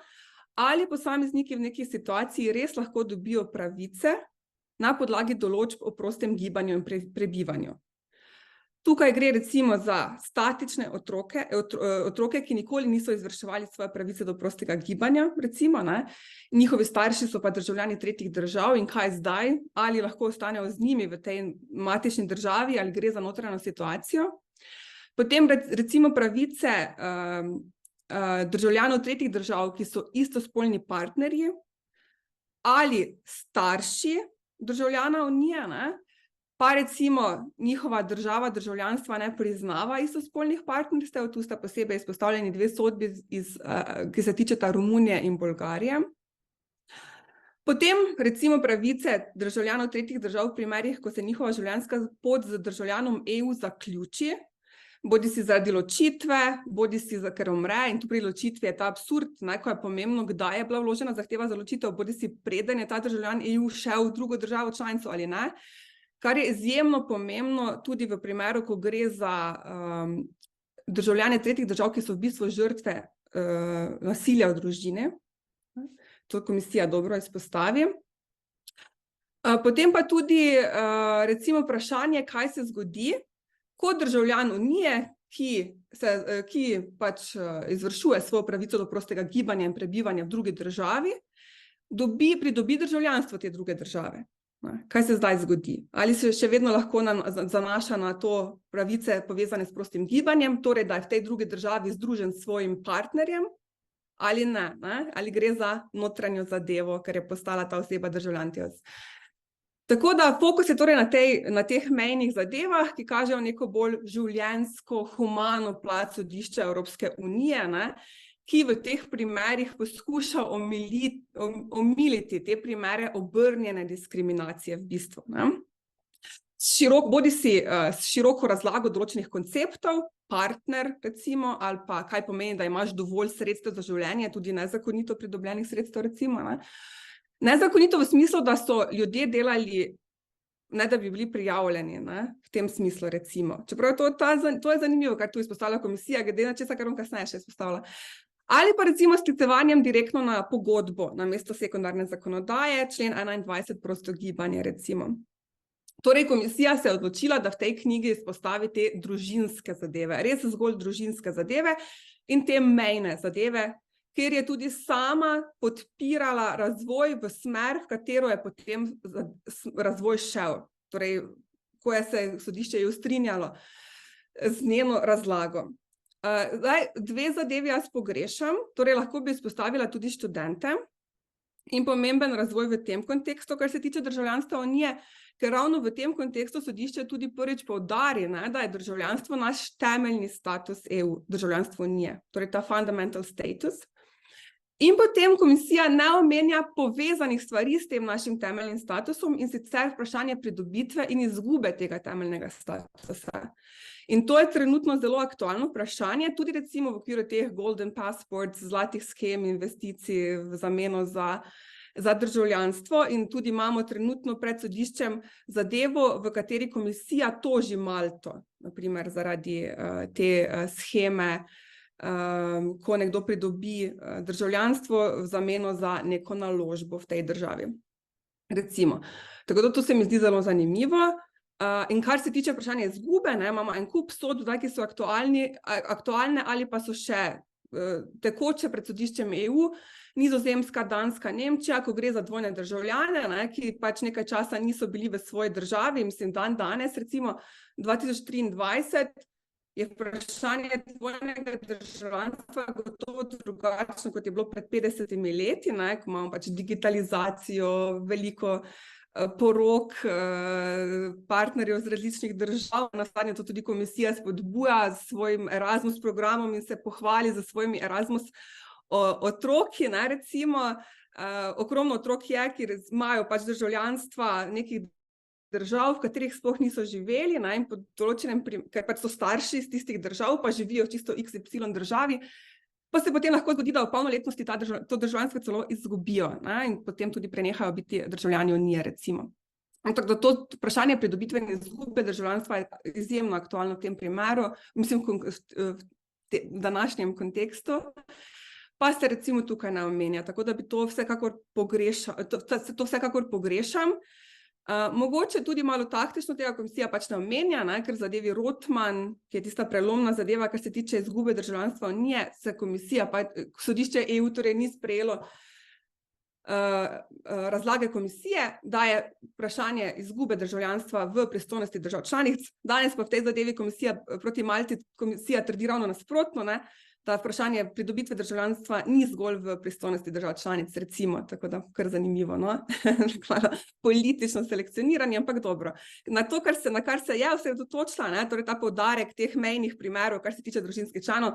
ali posamezniki v neki situaciji res lahko dobijo pravice na podlagi določb o prostem gibanju in prebivanju. Tukaj gre recimo za statične otroke, ki nikoli niso izvrševali svoje pravice do prostega gibanja, recimo, njihovi starši so pa državljani tretjih držav in kaj zdaj, ali lahko ostanejo z njimi v tej matični državi, ali gre za notranjo situacijo. Potem recimo pravice državljanov tretjih držav, ki so istospolni partnerji, ali starši državljana Unije, pa recimo njihova država državljanstva ne priznava istospolnih partnerstev, tu sta posebej izpostavljeni dve sodbi, ki se tičeta Romunije in Bolgarije. Potem recimo pravice državljanov tretjih držav v primerih, ko se njihova življenjska pot z državljanom EU zaključi, bodisi zaradi ločitve, bodisi ker umre, in tu pri ločitvi je ta absurd, ko je pomembno, kdaj je bila vložena zahteva za ločitev, bodisi preden je ta državljan EU šel v drugo državo članico ali ne. Kar je izjemno pomembno tudi v primeru, ko gre za državljane tretjih držav, ki so v bistvu žrtve nasilja v družini. To komisija dobro izpostavi. Potem pa tudi recimo vprašanje, kaj se zgodi, ko državljan Unije, ki pač izvršuje svojo pravico do prostega gibanja in prebivanja v drugi državi, pridobi državljanstvo te druge države. Kaj se zdaj zgodi? Ali se še vedno lahko zanaša na to pravice povezane s prostim gibanjem, torej da je v tej drugi državi združen s svojim partnerjem, ali ne? Ali gre za notranjo zadevo, ker je postala ta oseba državljan. Tako da fokus je torej na teh mejnih zadevah, ki kažejo neko bolj življenjsko, humano plat sodišča Evropske unije, ki v teh primerih poskuša omiliti te primere obrnjene diskriminacije v bistvu. Bodisi s široko razlago določenih konceptov, partner recimo, ali pa kaj pomeni, da imaš dovolj sredstev za življenje, tudi nezakonito pridobljenih sredstev recimo. Nezakonito v smislu, da so ljudje delali, ne da bi bili prijavljeni, v tem smislu recimo. Čeprav to je zanimivo, kar tu izpostavlja komisija, glede na česa, kar bom kasneje še izpostavila. Ali pa recimo s sklicevanjem direktno na pogodbo namesto sekundarne zakonodaje, člen 21 prosto gibanje recimo. Torej komisija se je odločila, da v tej knjigi izpostavi te družinske zadeve, res zgolj družinske zadeve in te mejne zadeve, ker je tudi sama podpirala razvoj v smer, v katero je potem razvoj šel. Torej, ko je se sodišče jo strinjalo z njeno razlago. Zdaj, dve zadevi jaz pogrešam, torej lahko bi izpostavila tudi študente in pomemben razvoj v tem kontekstu, kar se tiče državljanstva Unije, ker ravno v tem kontekstu sodišče tudi prvič poudari, da je državljanstvo naš temeljni status EU, državljanstvo Unije, torej ta fundamental status. In potem komisija ne omenja povezanih stvari s tem našim temeljnim statusom in sicer vprašanje pridobitve in izgube tega temeljnega statusa. In to je trenutno zelo aktualno vprašanje, tudi recimo v okviru teh golden passports, zlatih skem, investicij v zameno za državljanstvo in tudi imamo trenutno pred sodiščem zadevo, v kateri komisija toži Malto, naprimer zaradi te sheme, ko nekdo pridobi državljanstvo v zameno za neko naložbo v tej državi. Recimo. Tako da to se mi zdi zelo zanimivo. In kar se tiče vprašanja izgube, imamo en kup sodb, ki so aktualne ali pa so še tekoče pred sodiščem EU, Nizozemska, Danska, Nemčija, ko gre za dvojne državljane, ki pač nekaj časa niso bili v svoji državi, mislim, danes, recimo 2023, je vprašanje dvojnega državljanstva gotovo drugačno, kot je bilo pred 50 leti, ko imamo pač digitalizacijo, veliko porok partnerjev z različnih držav. Nazadnje to tudi komisija spodbuja s svojim Erasmus programom in se pohvali za svojimi Erasmus otroki, recimo. Ogromno otrok je, ki imajo pač državljanstva nekih držav, v katerih sploh niso živeli, in pod določenem, ker pač so starši iz tistih držav, pa živijo čisto XY državi, pa se potem lahko zgodi, da v polnoletnosti to državljanstvo celo izgubijo, in potem tudi prenehajo biti državljani Unije, recimo. Tako da to vprašanje pridobitve in izgube državljanstva je izjemno aktualno v tem primeru, mislim, v današnjem kontekstu, pa se recimo tukaj ne omenja, tako da bi to vsekakor pogrešam. Mogoče tudi malo taktično tega komisija pač ne omenja, ker zadevi Rotman, ki je tista prelomna zadeva, kar se tiče izgube državljanstva Unije, se komisija, sodišče EU torej ni sprejelo razlage komisije, da je vprašanje izgube državljanstva v pristojnosti držav članic. Danes pa v tej zadevi komisija proti Malti trdi ravno nasprotno, da vprašanje pridobitve državljanstva ni zgolj v pristojnosti držav članic, recimo, tako da kar zanimivo, politično selekcioniranje, ampak dobro. Na to, na kar se je osredotočila, torej ta poudarek teh mejnih primerov, kar se tiče družinskih članov,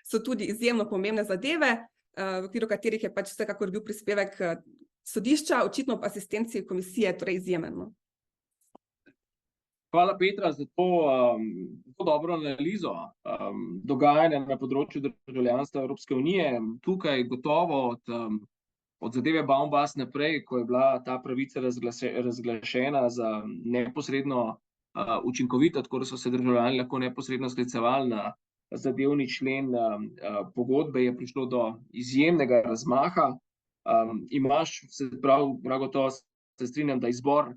so tudi izjemno pomembne zadeve, v okviru katerih je pač vsekakor bil prispevek sodišča, očitno pa asistenci komisije, torej izjemen. Hvala, Petra, za to dobro analizo dogajanja na področju državljanstva Evropske unije. Tukaj gotovo od zadeve Baumbas naprej, ko je bila ta pravica razglašena za neposredno učinkovito, tako da so se državljani lahko neposredno sklicevali na zadevni člen pogodbe, je prišlo do izjemnega razmaha. Prav gotovo se strinjam, da izbor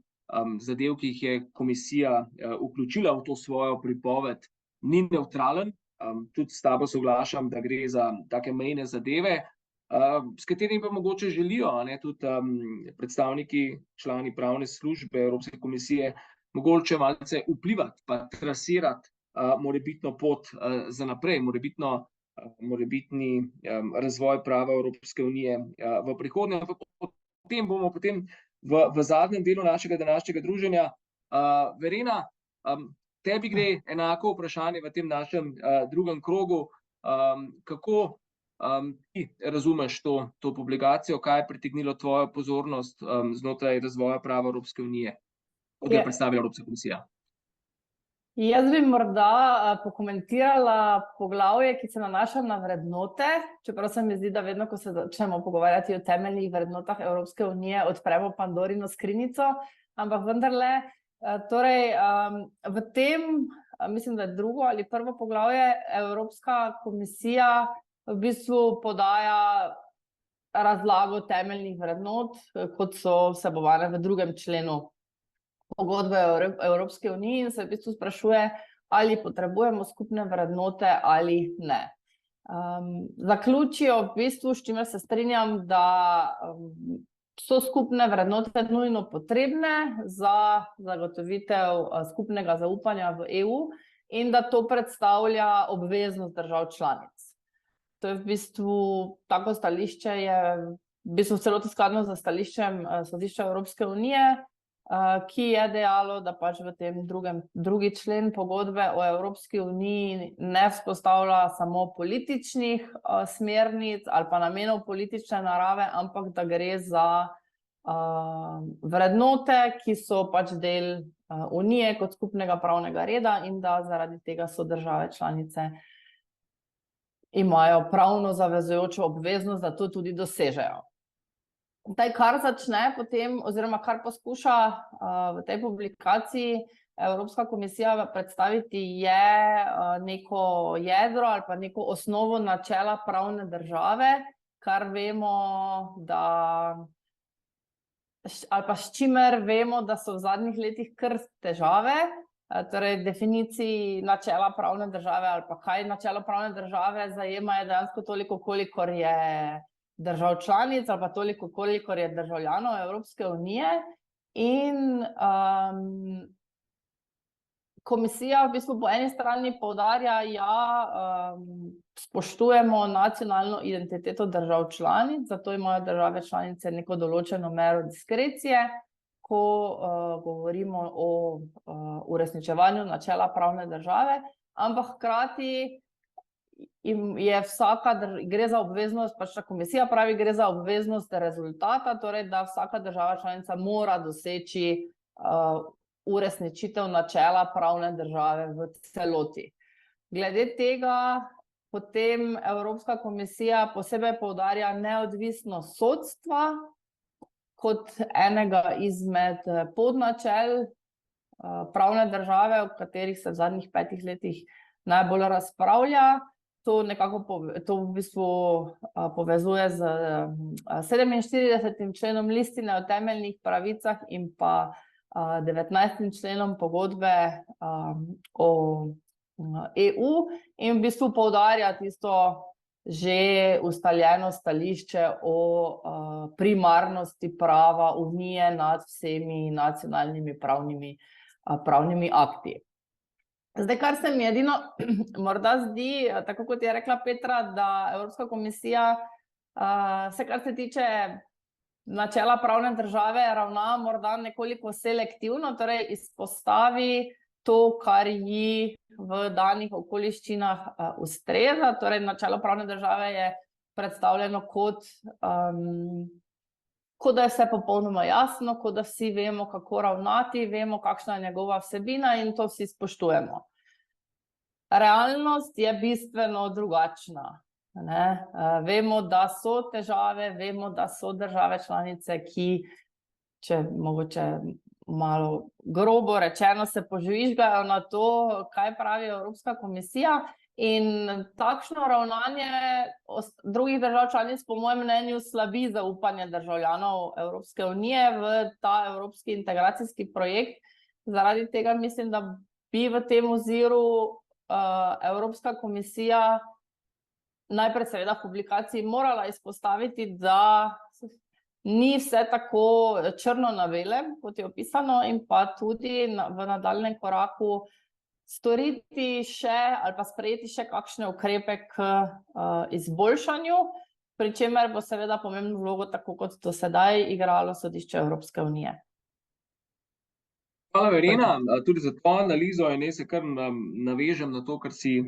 zadev, ki jih je komisija vključila v to svojo pripoved, ni nevtralen. Tudi s tabo soglašam, da gre za take mejne zadeve, s katerimi pa mogoče želijo tudi predstavniki, člani pravne službe Evropske komisije, mogoče malce vplivati pa trasirati morebitno pot za naprej, morebitni razvoj prava Evropske unije v prihodnje. Potem bomo v zadnjem delu našega današnjega druženja. Verena, tebi gre enako vprašanje v tem našem drugem krogu. Kako ti razumeš to publikacijo, kaj je pritegnilo tvojo pozornost znotraj razvoja prava Evropske unije, kot jo predstavlja Evropska komisija? Jaz bi morda pokomentirala poglavje, ki se nanaša na vrednote, čeprav se mi zdi, da vedno, ko se začnemo pogovarjati o temeljnih vrednotah Evropske unije, odpremo Pandorino skrinjico, ampak vendarle, torej v tem, mislim, da je drugo ali prvo poglavje, Evropska komisija v bistvu podaja razlago temeljnih vrednot, kot so vsebovane v 2. členu pogodbe Evropske unije in se v bistvu sprašuje, ali potrebujemo skupne vrednote ali ne. zaključijo v bistvu, s čimer se strinjam, da so skupne vrednote nujno potrebne za zagotovitev skupnega zaupanja v EU in da to predstavlja obveznost držav članic. To je v bistvu, tako stališče je v bistvu v celoti skladno z stališčem Sodišča Evropske unije, ki je dejalo, da pač v tem drugi člen pogodbe o Evropski uniji ne vzpostavlja samo političnih smernic ali pa namenov politične narave, ampak da gre za vrednote, ki so pač del unije kot skupnega pravnega reda in da zaradi tega so države članice imajo pravno zavezujočo obveznost, da to tudi dosežejo. Kar začne potem, oziroma kar poskuša v tej publikaciji Evropska komisija predstaviti, je neko jedro ali pa neko osnovo načela pravne države, kar vemo, da ali pa s čimer vemo, da so v zadnjih letih kar težave, torej definiciji načela pravne države ali pa kaj načelo pravne države zajema je dejansko toliko, kolikor je držav članic ali pa toliko, kolikor je državljanov Evropske unije in komisija v bistvu po eni strani poudarja, spoštujemo nacionalno identiteto držav članic, zato imajo države članice neko določeno mero diskrecije, ko govorimo o uresničevanju načela pravne države, ampak hkrati je gre za obveznost, pač ta komisija pravi, gre za obveznost rezultata, torej da vsaka država članica mora doseči uresničitev načela pravne države v celoti. Glede tega potem Evropska komisija posebej poudarja neodvisnost sodstva kot enega izmed podnačel pravne države, o katerih se v zadnjih 5 letih najbolj razpravlja. To v bistvu povezuje z 47. členom listine o temeljnih pravicah in pa 19. členom pogodbe o EU in v bistvu poudarja tisto že ustaljeno stališče o primarnosti prava Unije nad vsemi nacionalnimi pravnimi akti. Zdaj, kar se mi edino morda zdi, tako kot je rekla Petra, da Evropska komisija se, kar se tiče načela pravne države, ravna morda nekoliko selektivno, torej izpostavi to, kar ji v danih okoliščinah ustreza. Torej, načelo pravne države je predstavljeno kot da je vse popolnoma jasno, kot da vsi vemo, kako ravnati, vemo, kakšna je njegova vsebina in to vsi spoštujemo. Realnost je bistveno drugačna. Vemo, da so težave, vemo, da so države članice, ki, če mogoče malo grobo rečeno, se požvižgajo na to, kaj pravi Evropska komisija. In takšno ravnanje drugih držav članic, po mojem mnenju, slabi zaupanje državljanov Evropske unije v ta evropski integracijski projekt. Zaradi tega mislim, da bi v tem oziru Evropska komisija najprej seveda v publikaciji morala izpostaviti, da ni vse tako črno na belem, kot je opisano, in pa tudi v nadaljnjem koraku storiti še ali pa sprejeti še kakšne ukrepe k izboljšanju, pri čemer bo seveda pomembno vlogo, tako kot do sedaj, igralo Sodišče Evropske unije. Hvala, Verena, tudi za to analizo in jaz se kar navežem na to, kar si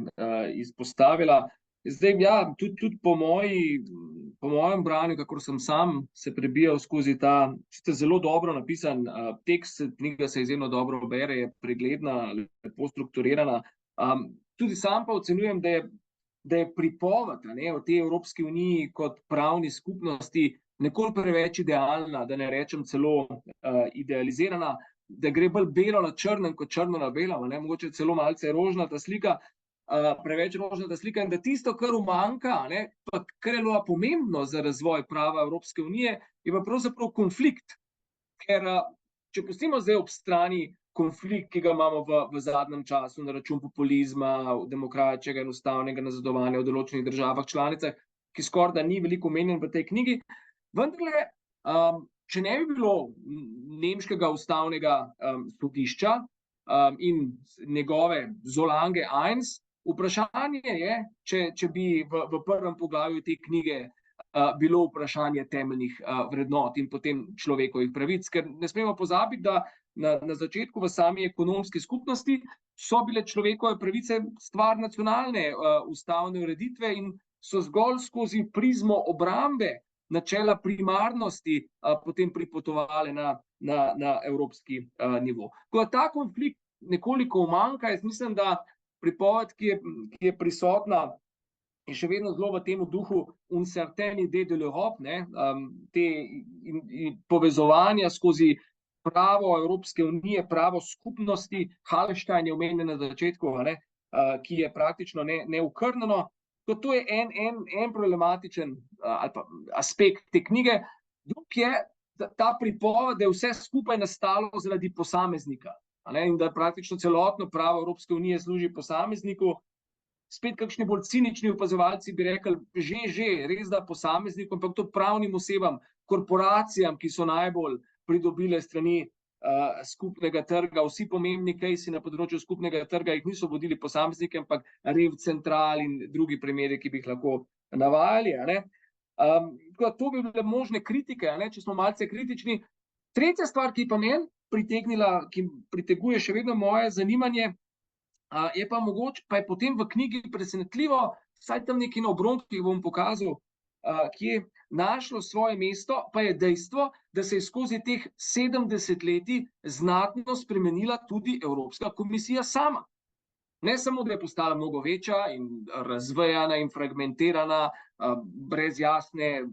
izpostavila. Zdaj, ja, tudi po mojem branju, kakor sem sam se prebijal skozi ta zelo dobro napisan tekst, knjiga se izjemno dobro bere, je pregledna, lepo strukturirana. Tudi sam pa ocenjujem, da je pripoved o tej Evropski uniji kot pravni skupnosti nekoliko preveč idealna, da ne rečem celo idealizirana, da gre bolj belo na črnem kot črno na belem, mogoče celo malce rožnata slika, preveč rožnata slika, in da tisto, kar umanjka, pa kar je pomembno za razvoj prava Evropske unije, je pa pravzaprav konflikt. Ker če pustimo zdaj ob strani konflikt, ki ga imamo v zadnjem času na račun populizma, demokratičnega in ustavnega nazadovanja v določenih državah članicah, ki skoraj da ni veliko omenjen v tej knjigi. Vendarle, če ne bi bilo nemškega ustavnega sodišča in njegove Solange I, vprašanje je, če bi v prvem poglavju te knjige bilo vprašanje temeljnih vrednot in potem človekovih pravic, ker ne smemo pozabiti, da na začetku v sami ekonomski skupnosti so bile človekove pravice stvar nacionalne ustavne ureditve in so zgolj skozi prizmo obrambe načela primarnosti potem pripotovale na evropski nivo. Ko ta konflikt nekoliko umanjka, jaz mislim, da pripoved, ki je prisotna, je še vedno zelo v tem duhu un certain idée de l'Europe, te povezovanja skozi pravo Evropske unije, pravo skupnosti. Hallstein je omenjen na začetku, ki je praktično neokrnjeno. To je en problematičen aspekt te knjige. Drug je ta pripoved, da je vse skupaj nastalo zaradi posameznika, in da praktično celotno pravo Evropske unije služi posamezniku. Spet kakšni bolj cinični opazovalci bi rekli, že, res da posameznikom, ampak to pravnim osebam, korporacijam, ki so najbolj pridobile strani skupnega trga. Vsi pomembni kejsi na področju skupnega trga jih niso vodili posamezniki, ampak Rev Central in drugi primeri, ki bi jih lahko navajali. To bi bile možne kritike, če smo malce kritični. Tretja stvar, ki pa meni pritegnila, ki priteguje še vedno moje zanimanje, je pa mogoče, pa je potem v knjigi presenetljivo, vsaj tam nekaj na obronkih bom pokazal, ki je našlo svoje mesto, pa je dejstvo, da se je skozi teh 70 letij znatno spremenila tudi Evropska komisija sama. Ne samo, da je postala mnogo večja in razvejana in fragmentirana, brez jasne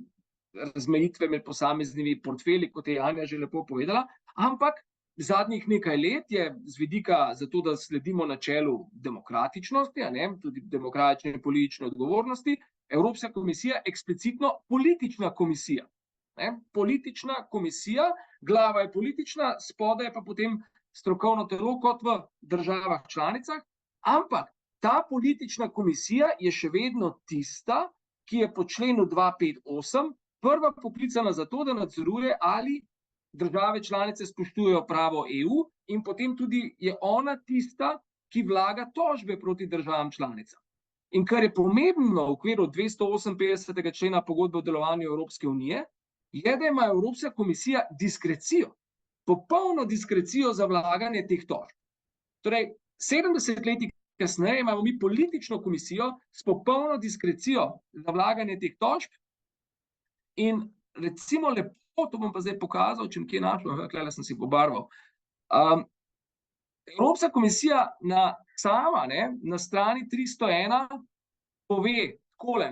razmejitve med posameznimi portfelji, kot je Janja že lepo povedala, ampak zadnjih nekaj let je z vidika zato, da sledimo načelu demokratičnosti, tudi demokratične in politične odgovornosti, Evropska komisija eksplicitno politična komisija. Politična komisija, glava je politična, spodaj je pa potem strokovno telo kot v državah članicah, ampak ta politična komisija je še vedno tista, ki je po členu 258 prva poklicana za to, da nadzoruje, ali države članice spoštujejo pravo EU, in potem tudi je ona tista, ki vlaga tožbe proti državam članicam. In kar je pomembno v okviru 258. člena pogodbe o delovanju Evropske unije, je, da ima Evropska komisija diskrecijo, popolno diskrecijo za vlaganje teh tožb. Torej, 70 let kasneje imamo mi politično komisijo s popolno diskrecijo za vlaganje teh tožb in recimo lepo, to bom pa zdaj pokazal, če kje našel, tukaj sem si pobarval. Evropska komisija sama na strani 301 pove takole,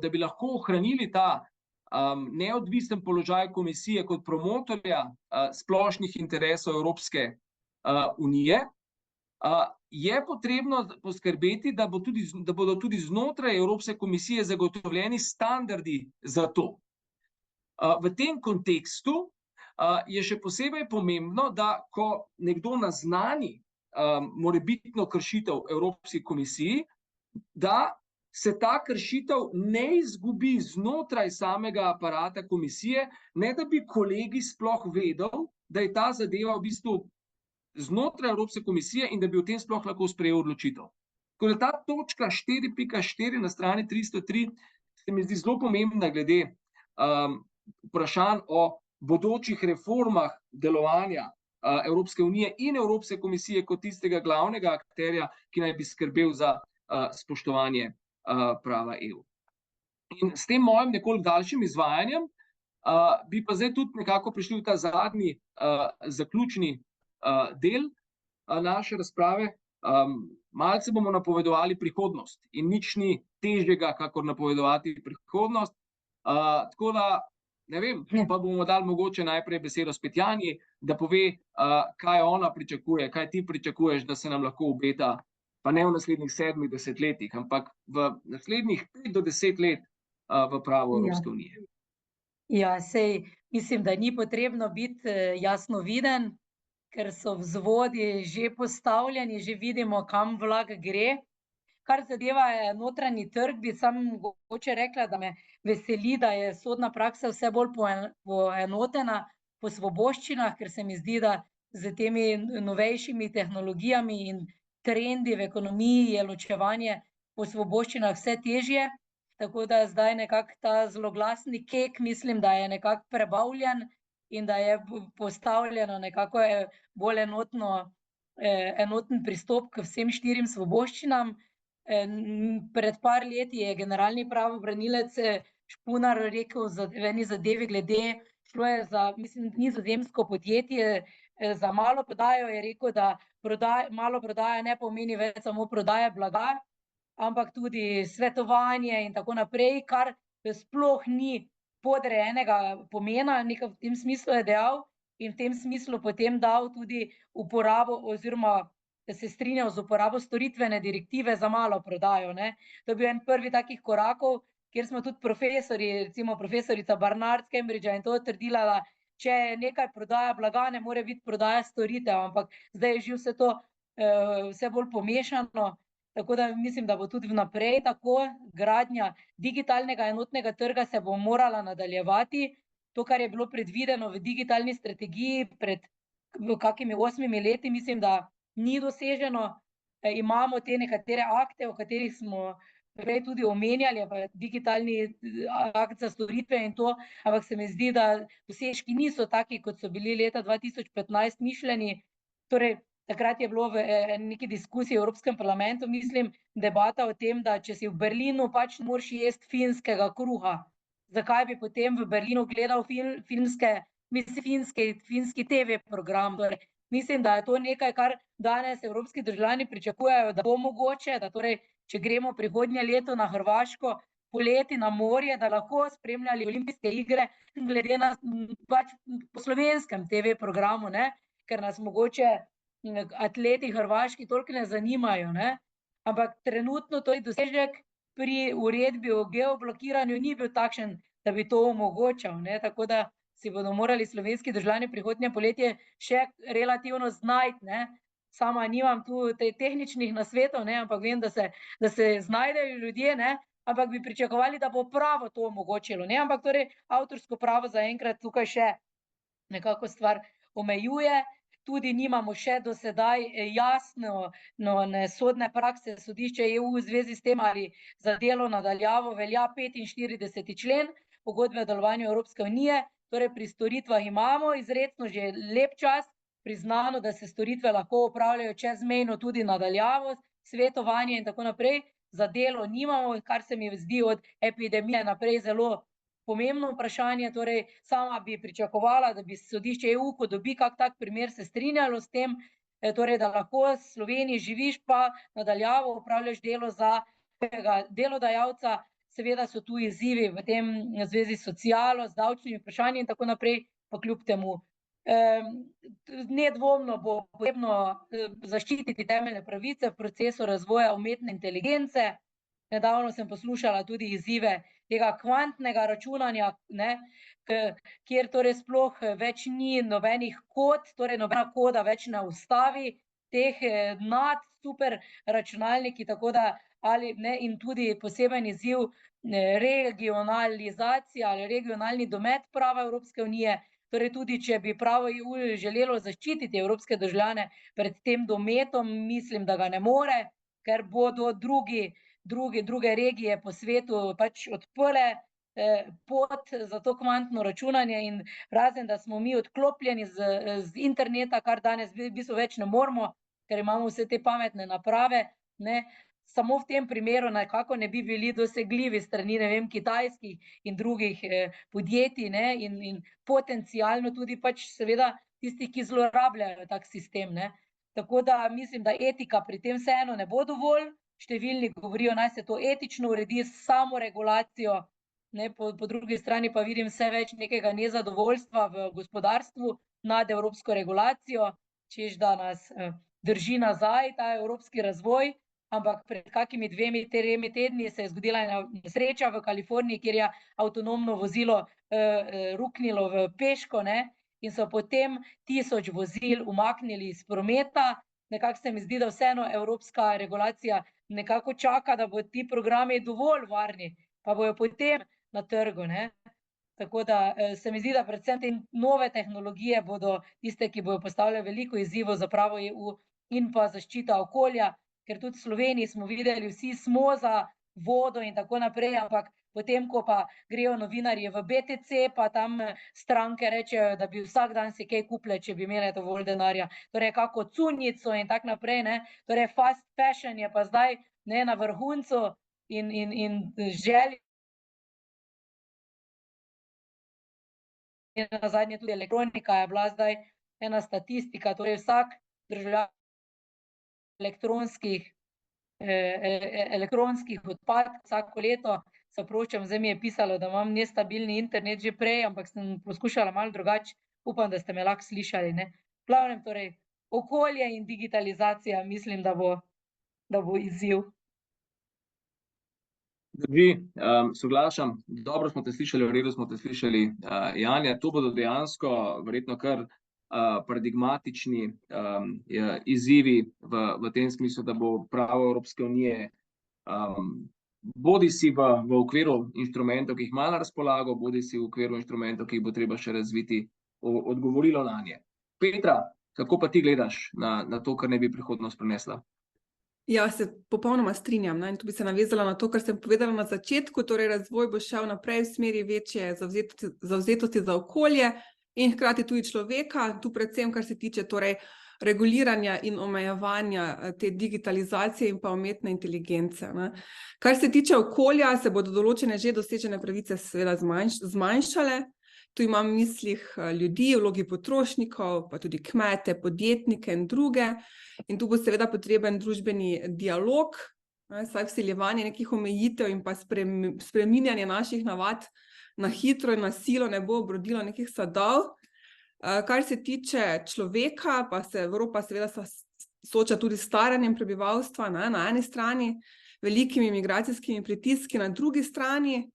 da bi lahko ohranili ta neodvisen položaj komisije kot promotorja splošnih interesov Evropske unije, je potrebno poskrbeti, da bodo tudi znotraj Evropske komisije zagotovljeni standardi za to. V tem kontekstu je še posebej pomembno, da ko nekdo naznani morebitno kršitev Evropski komisiji, da se ta kršitev ne izgubi znotraj samega aparata komisije, ne da bi kolegi sploh vedel, da je ta zadeva v bistvu znotraj Evropske komisije in da bi o tem sploh lahko sprejel odločitev. Tako da ta točka 4.4 na strani 303 se mi zdi zelo pomembna glede vprašanj o bodočih reformah delovanja Evropske unije in Evropske komisije kot tistega glavnega akterja, ki naj bi skrbel za spoštovanje prava EU. In s tem mojim nekoliko daljšim izvajanjem bi pa zdaj tudi nekako prišli v ta zadnji zaključni del naše razprave. Malce bomo napovedovali prihodnost in nič ni težjega, kakor napovedovati prihodnost. Tako da, ne vem, pa bomo dali mogoče najprej besedo spet Janji, da pove, kaj ona pričakuje, kaj ti pričakuješ, da se nam lahko obeta, pa ne v naslednjih 7-10 letih, ampak v naslednjih 5 do 10 let v pravo Evropske unije. Ja, sej mislim, da ni potrebno biti jasnoviden, ker so vzvodi že postavljeni, že vidimo, kam vlak gre. Kar zadeva notranji trg, bi samo mogoče rekla, da me veseli, da je sodna praksa vse bolj poenotena po svoboščinah, ker se mi zdi, da z temi novejšimi tehnologijami in trendi v ekonomiji je ločevanje po svoboščinah vse težje. Tako da zdaj nekako ta zloglasni kek, mislim, da je nekako prebavljen in da je postavljeno nekako bolj enoten pristop k vsem 4 svoboščinam. Pred par leti je generalni pravobranilec Špunar rekel v eni zadevi glede, šlo je za, mislim, nizozemsko podjetje, za maloprodajo, je rekel, da maloprodaja ne pomeni več samo prodaja blaga, ampak tudi svetovanje in tako naprej, kar sploh ni podrejenega pomena, nekaj v tem smislu je dejal, in v tem smislu potem dal tudi uporabo oziroma se strinjal z uporabo storitvene direktive za maloprodajo, ne. To je bil en prvi takih korakov, kjer smo tudi profesorji, recimo profesorica Barnard z Cambridgea in to trdila, da če je nekaj prodaja blaga, ne more biti prodaja storitev, ampak zdaj je že vse to vse bolj pomešano, tako da mislim, da bo tudi vnaprej tako. Gradnja digitalnega enotnega trga se bo morala nadaljevati. To, kar je bilo predvideno v digitalni strategiji pred kakimi 8 leti, mislim, da ni doseženo. Imamo te nekatere akte, o katerih smo prej tudi omenjali, pa digitalni akt za storitve in to, ampak se mi zdi, da dosežki niso taki, kot so bili leta 2015 mišljeni. Torej, takrat je bilo v neki diskusiji v Evropskem parlamentu, mislim, debata o tem, da če si v Berlinu, pač ne moreš jesti finskega kruha. Zakaj bi potem v Berlinu gledal finski TV program? Torej, mislim, da je to nekaj, kar danes evropski državljani pričakujejo, da bo mogoče, da torej, če gremo prihodnje leto na Hrvaško poleti na morje, da lahko spremljali olimpijske igre glede na pač po slovenskem TV programu, ne, ker nas mogoče atleti hrvaški toliko ne zanimajo, ne. Ampak trenutno to je dosežek pri uredbi o geoblokiranju ni bil takšen, da bi to omogočal, ne, tako da si bodo morali slovenski državljani prihodnje poletje še relativno znajti, ne. Sama nimam tu tehničnih nasvetov, ne, ampak vem, da se znajdejo ljudje, ne, ampak bi pričakovali, da bo pravo to omogočilo, ne, ampak torej avtorsko pravo zaenkrat tukaj še nekako stvar omejuje. Tudi nimamo še do sedaj jasne sodne prakse sodišča EU v zvezi s tem, ali za delo na daljavo velja 45. člen pogodbe o delovanju Evropske unije. Torej pri storitvah imamo izrecno že lep čas priznano, da se storitve lahko opravljajo čezmejno tudi na daljavo, svetovanje in tako naprej. Za delo nimamo, kar se mi zdi od epidemije naprej zelo pomembno vprašanje. Torej, sama bi pričakovala, da bi sodišče EU, ko dobi kak tak primer, se strinjalo s tem, torej, da lahko v Sloveniji živiš pa na daljavo opravljaš delo za delodajalca. Seveda so tu izzivi v tem zvezi s socialo, z davčnimi vprašanji in tako naprej, pa kljub temu. Nedvomno bo potrebno zaščititi temeljne pravice v procesu razvoja umetne inteligence. Nedavno sem poslušala tudi izzive tega kvantnega računanja, ne, kjer torej sploh več ni nobenih kod, torej nobena koda več ne ustavi teh nad super računalniki, tako da ali ne, in tudi poseben izziv regionalizacija ali regionalni domet prava Evropske unije. Torej tudi, če bi pravo EU želelo zaščititi evropske državljane pred tem dometom, mislim, da ga ne more, ker bodo druge regije po svetu pač odprle pot za to kvantno računanje in razen, da smo mi odklopljeni z interneta, kar danes v bistvu več ne moremo, ker imamo vse te pametne naprave, ne, samo v tem primeru nekako ne bi bili dosegljivi strani, ne vem, kitajskih in drugih podjetij, ne, in potencialno tudi pač seveda tistih, ki zlorabljajo tak sistem, ne. Tako da mislim, da etika pri tem vseeno ne bo dovolj. Številni govorijo, naj se to etično uredi s samoregulacijo, ne, po drugi strani pa vidim vse več nekega nezadovoljstva v gospodarstvu nad evropsko regulacijo, češ da nas drži nazaj ta evropski razvoj, ampak pred kakimi 2-3 tedni se je zgodila ena nesreča v Kaliforniji, kjer je avtonomno vozilo ruknilo v peško, ne, in so potem 1000 vozil umaknili iz prometa. Nekako se mi zdi, da vseeno evropska regulacija nekako čaka, da bodo ti programi dovolj varni, pa bojo potem na trgu, ne. Tako da se mi zdi, da predvsem te nove tehnologije bodo tiste, ki bojo postavljale veliko izzivov za pravo EU in pa zaščita okolja, ker tudi v Sloveniji smo videli, vsi smo za vodo in tako naprej, ampak potem, ko pa grejo novinarji v BTC, pa tam stranke rečejo, da bi vsak dan si kaj kupile, če bi imele dovolj denarja. Torej, kako cunjico in tako naprej, ne. Torej, fast fashion je pa zdaj, ne, na vrhuncu in želje. In nazadnje tudi elektronika je bila zdaj ena statistika, torej vsak državljan elektronskih odpadkov vsako leto, se oproščam, zdaj mi je pisalo, da imam nestabilni internet že prej, ampak sem poskušala malo drugače, upam, da ste me lahko slišali, ne. V glavnem, torej, okolje in digitalizacija, mislim, da bo izziv. Drži, soglašam, dobro smo te slišali, v redu smo te slišali, Janja, to bodo dejansko verjetno kar paradigmatični izzivi v tem smislu, da bo pravo Evropske unije bodisi v okviru inštrumentov, ki jih ima na razpolago, bodisi v okviru inštrumentov, ki jih bo treba še razviti, odgovorilo nanje. Petra, kako pa ti gledaš na to, kar naj bi prihodnost prinesla? Ja, se popolnoma strinjam, ne? In tu bi se navezala na to, kar sem povedala na začetku, torej razvoj bo šel naprej v smeri večje zavzetosti za okolje in hkrati tudi človeka, tu predvsem, kar se tiče torej reguliranja in omejevanja te digitalizacije in pa umetne inteligence, ne. Kar se tiče okolja, se bodo določene že dosežene pravice seveda zmanjšale. Tu imam v mislih ljudi, v vlogi potrošnikov, pa tudi kmete, podjetnike in druge. In tu bo seveda potreben družbeni dialog, saj vsiljevanje nekih omejitev in pa spreminjanje naših navad na hitro in na silo ne bo obrodilo nekih sadov. Kar se tiče človeka, pa se Evropa seveda sooča tudi s staranjem prebivalstva, ne, na eni strani, velikimi migracijskimi pritiski na drugi strani.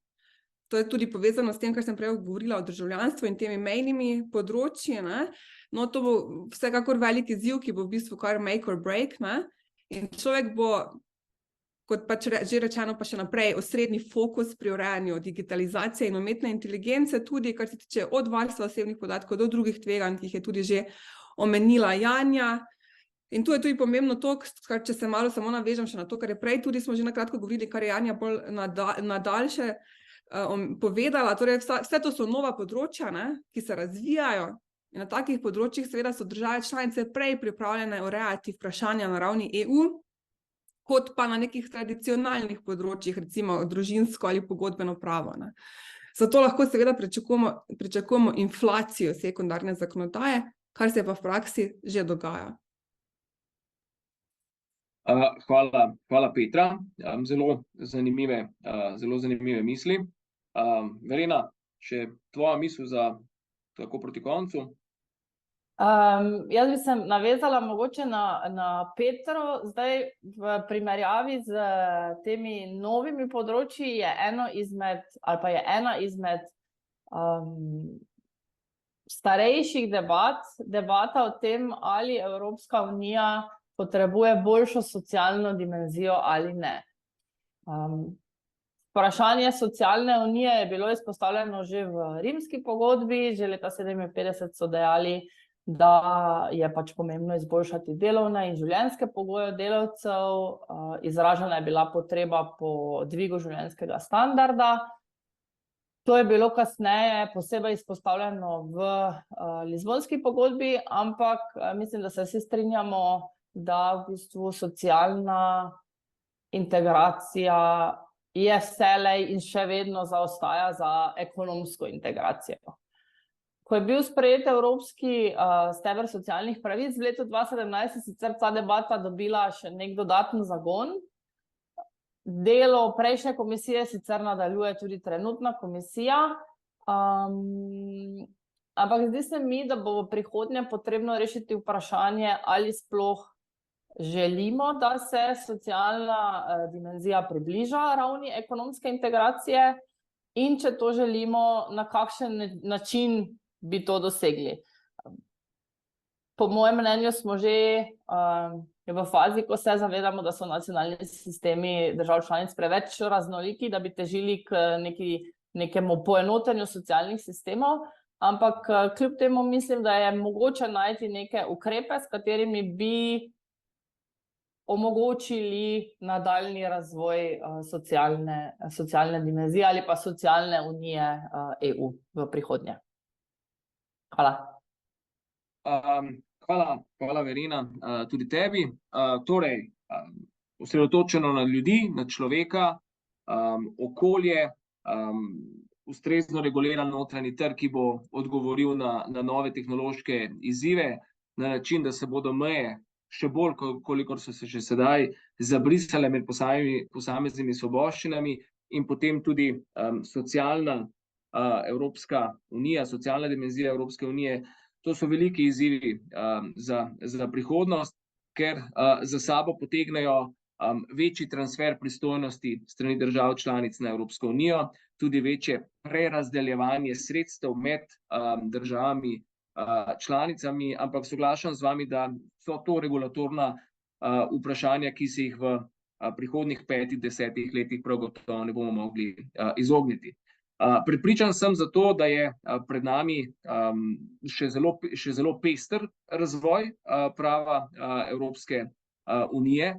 To je tudi povezano s tem, kar sem prej govorila o državljanstvu in temi mejnimi področji, ne. No, to bo vsekakor velik izziv, ki bo v bistvu kar make or break, ne. In človek bo, kot pač že rečeno, pa še naprej osrednji fokus pri urejanju digitalizacije in umetne inteligence, tudi kar se tiče od varstva osebnih podatkov do drugih tveganj, ki jih je tudi že omenila Janja. In tu je tudi pomembno to, če se malo samo navežem še na to, kar je prej tudi smo že na kratko govorili, kar je Janja bolj na daljše povedala, torej vse to so nova področja, ne, ki se razvijajo in na takih področjih seveda so države članice prej pripravljene urejati vprašanja na ravni EU, kot pa na nekih tradicionalnih področjih, recimo družinsko ali pogodbeno pravo, ne. Zato lahko seveda pričakujemo inflacijo sekundarne zakonodaje, kar se pa v praksi že dogaja. Hvala Petra, zelo zanimive misli. Verena, še tvoja misel za tako proti koncu? Jaz bi se navezala mogoče na Petro, zdaj v primerjavi z temi novimi področji je ena izmed starejših debata o tem, ali Evropska unija potrebuje boljšo socialno dimenzijo ali ne. Vprašanje socialne unije je bilo izpostavljeno že v rimski pogodbi, že leta 1957 so dejali, da je pač pomembno izboljšati delovne in življenjske pogoje delavcev, izražena je bila potreba po dvigu življenjskega standarda. To je bilo kasneje posebej izpostavljeno v Lizbonski pogodbi, ampak mislim, da se vsi strinjamo, da v bistvu socialna integracija je vselej in še vedno zaostaja za ekonomsko integracijo. Ko je bil sprejet Evropski steber socialnih pravic v letu 2017, je sicer ta debata dobila še nek dodaten zagon. Delo prejšnje komisije sicer nadaljuje tudi trenutna komisija, ampak zdi se mi, da bo v prihodnje potrebno rešiti vprašanje, ali sploh želimo, da se socialna dimenzija približa ravni ekonomske integracije in če to želimo, na kakšen način bi to dosegli. Po mojem mnenju smo že v fazi, ko se zavedamo, da so nacionalni sistemi držav članic preveč raznoliki, da bi težili k nekemu poenotenju socialnih sistemov, ampak kljub temu mislim, da je mogoče najti neke ukrepe, s katerimi bi omogočili nadaljnji razvoj socialne dimenzije ali pa socialne unije EU v prihodnje. Hvala. Hvala Verena, tudi tebi. Torej, osredotočeno na ljudi, na človeka, okolje, ustrezno reguliran notranji trg, ki bo odgovoril na nove tehnološke izzive, na način, da se bodo meje še bolj, kolikor so se že sedaj zabrisale med posameznimi svoboščinami in potem tudi socialna Evropska unija, socialna dimenzija Evropske unije. To so veliki izzivi za prihodnost, ker za sabo potegnejo večji transfer pristojnosti strani držav članic na Evropsko unijo, tudi večje prerazdeljevanje sredstev med državami članicami, ampak soglašam z vami, da so to regulatorna vprašanja, ki se jih v prihodnjih 5-10 letih prav gotovo ne bomo mogli izogniti. Prepričan sem zato, da je pred nami še zelo pester razvoj prava Evropske unije,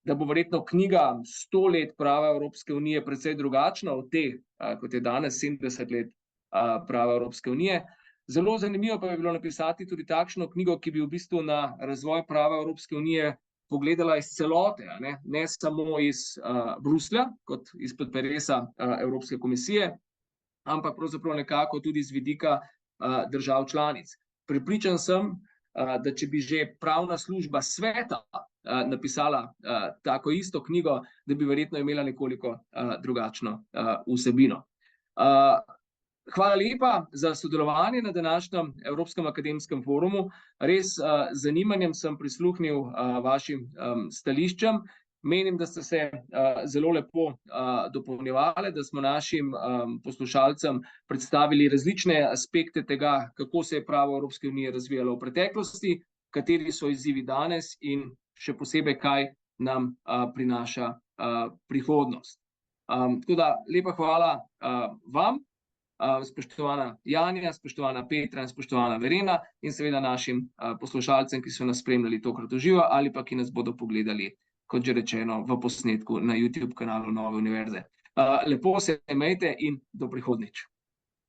da bo verjetno knjiga 100 let prava Evropske unije precej drugačna od te, kot je danes 70 let prava Evropske unije. Zelo zanimivo pa bi bilo napisati tudi takšno knjigo, ki bi v bistvu na razvoj prava Evropske unije pogledala iz celote, ne samo iz Bruslja, kot izpod peresa Evropske komisije, ampak pravzaprav nekako tudi z vidika držav članic. Prepričan sem, da če bi že pravna služba sveta napisala tako isto knjigo, da bi verjetno imela nekoliko drugačno vsebino. Hvala lepa za sodelovanje na današnjem Evropskem akademskem forumu. Res z zanimanjem sem prisluhnil vašim stališčem. Menim, da ste se zelo lepo dopolnjevali, da smo našim poslušalcem predstavili različne aspekte tega, kako se je pravo Evropske unije razvijalo v preteklosti, kateri so izzivi danes in še posebej, kaj nam prinaša prihodnost. Tako da lepa hvala vam, spoštovana Janja, spoštovana Petra in spoštovana Verena in seveda našim poslušalcem, ki so nas spremljali tokrat v živo ali pa ki nas bodo pogledali, kot že rečeno, v posnetku na YouTube kanalu Nove univerze. Lepo se imejte in do prihodnjič.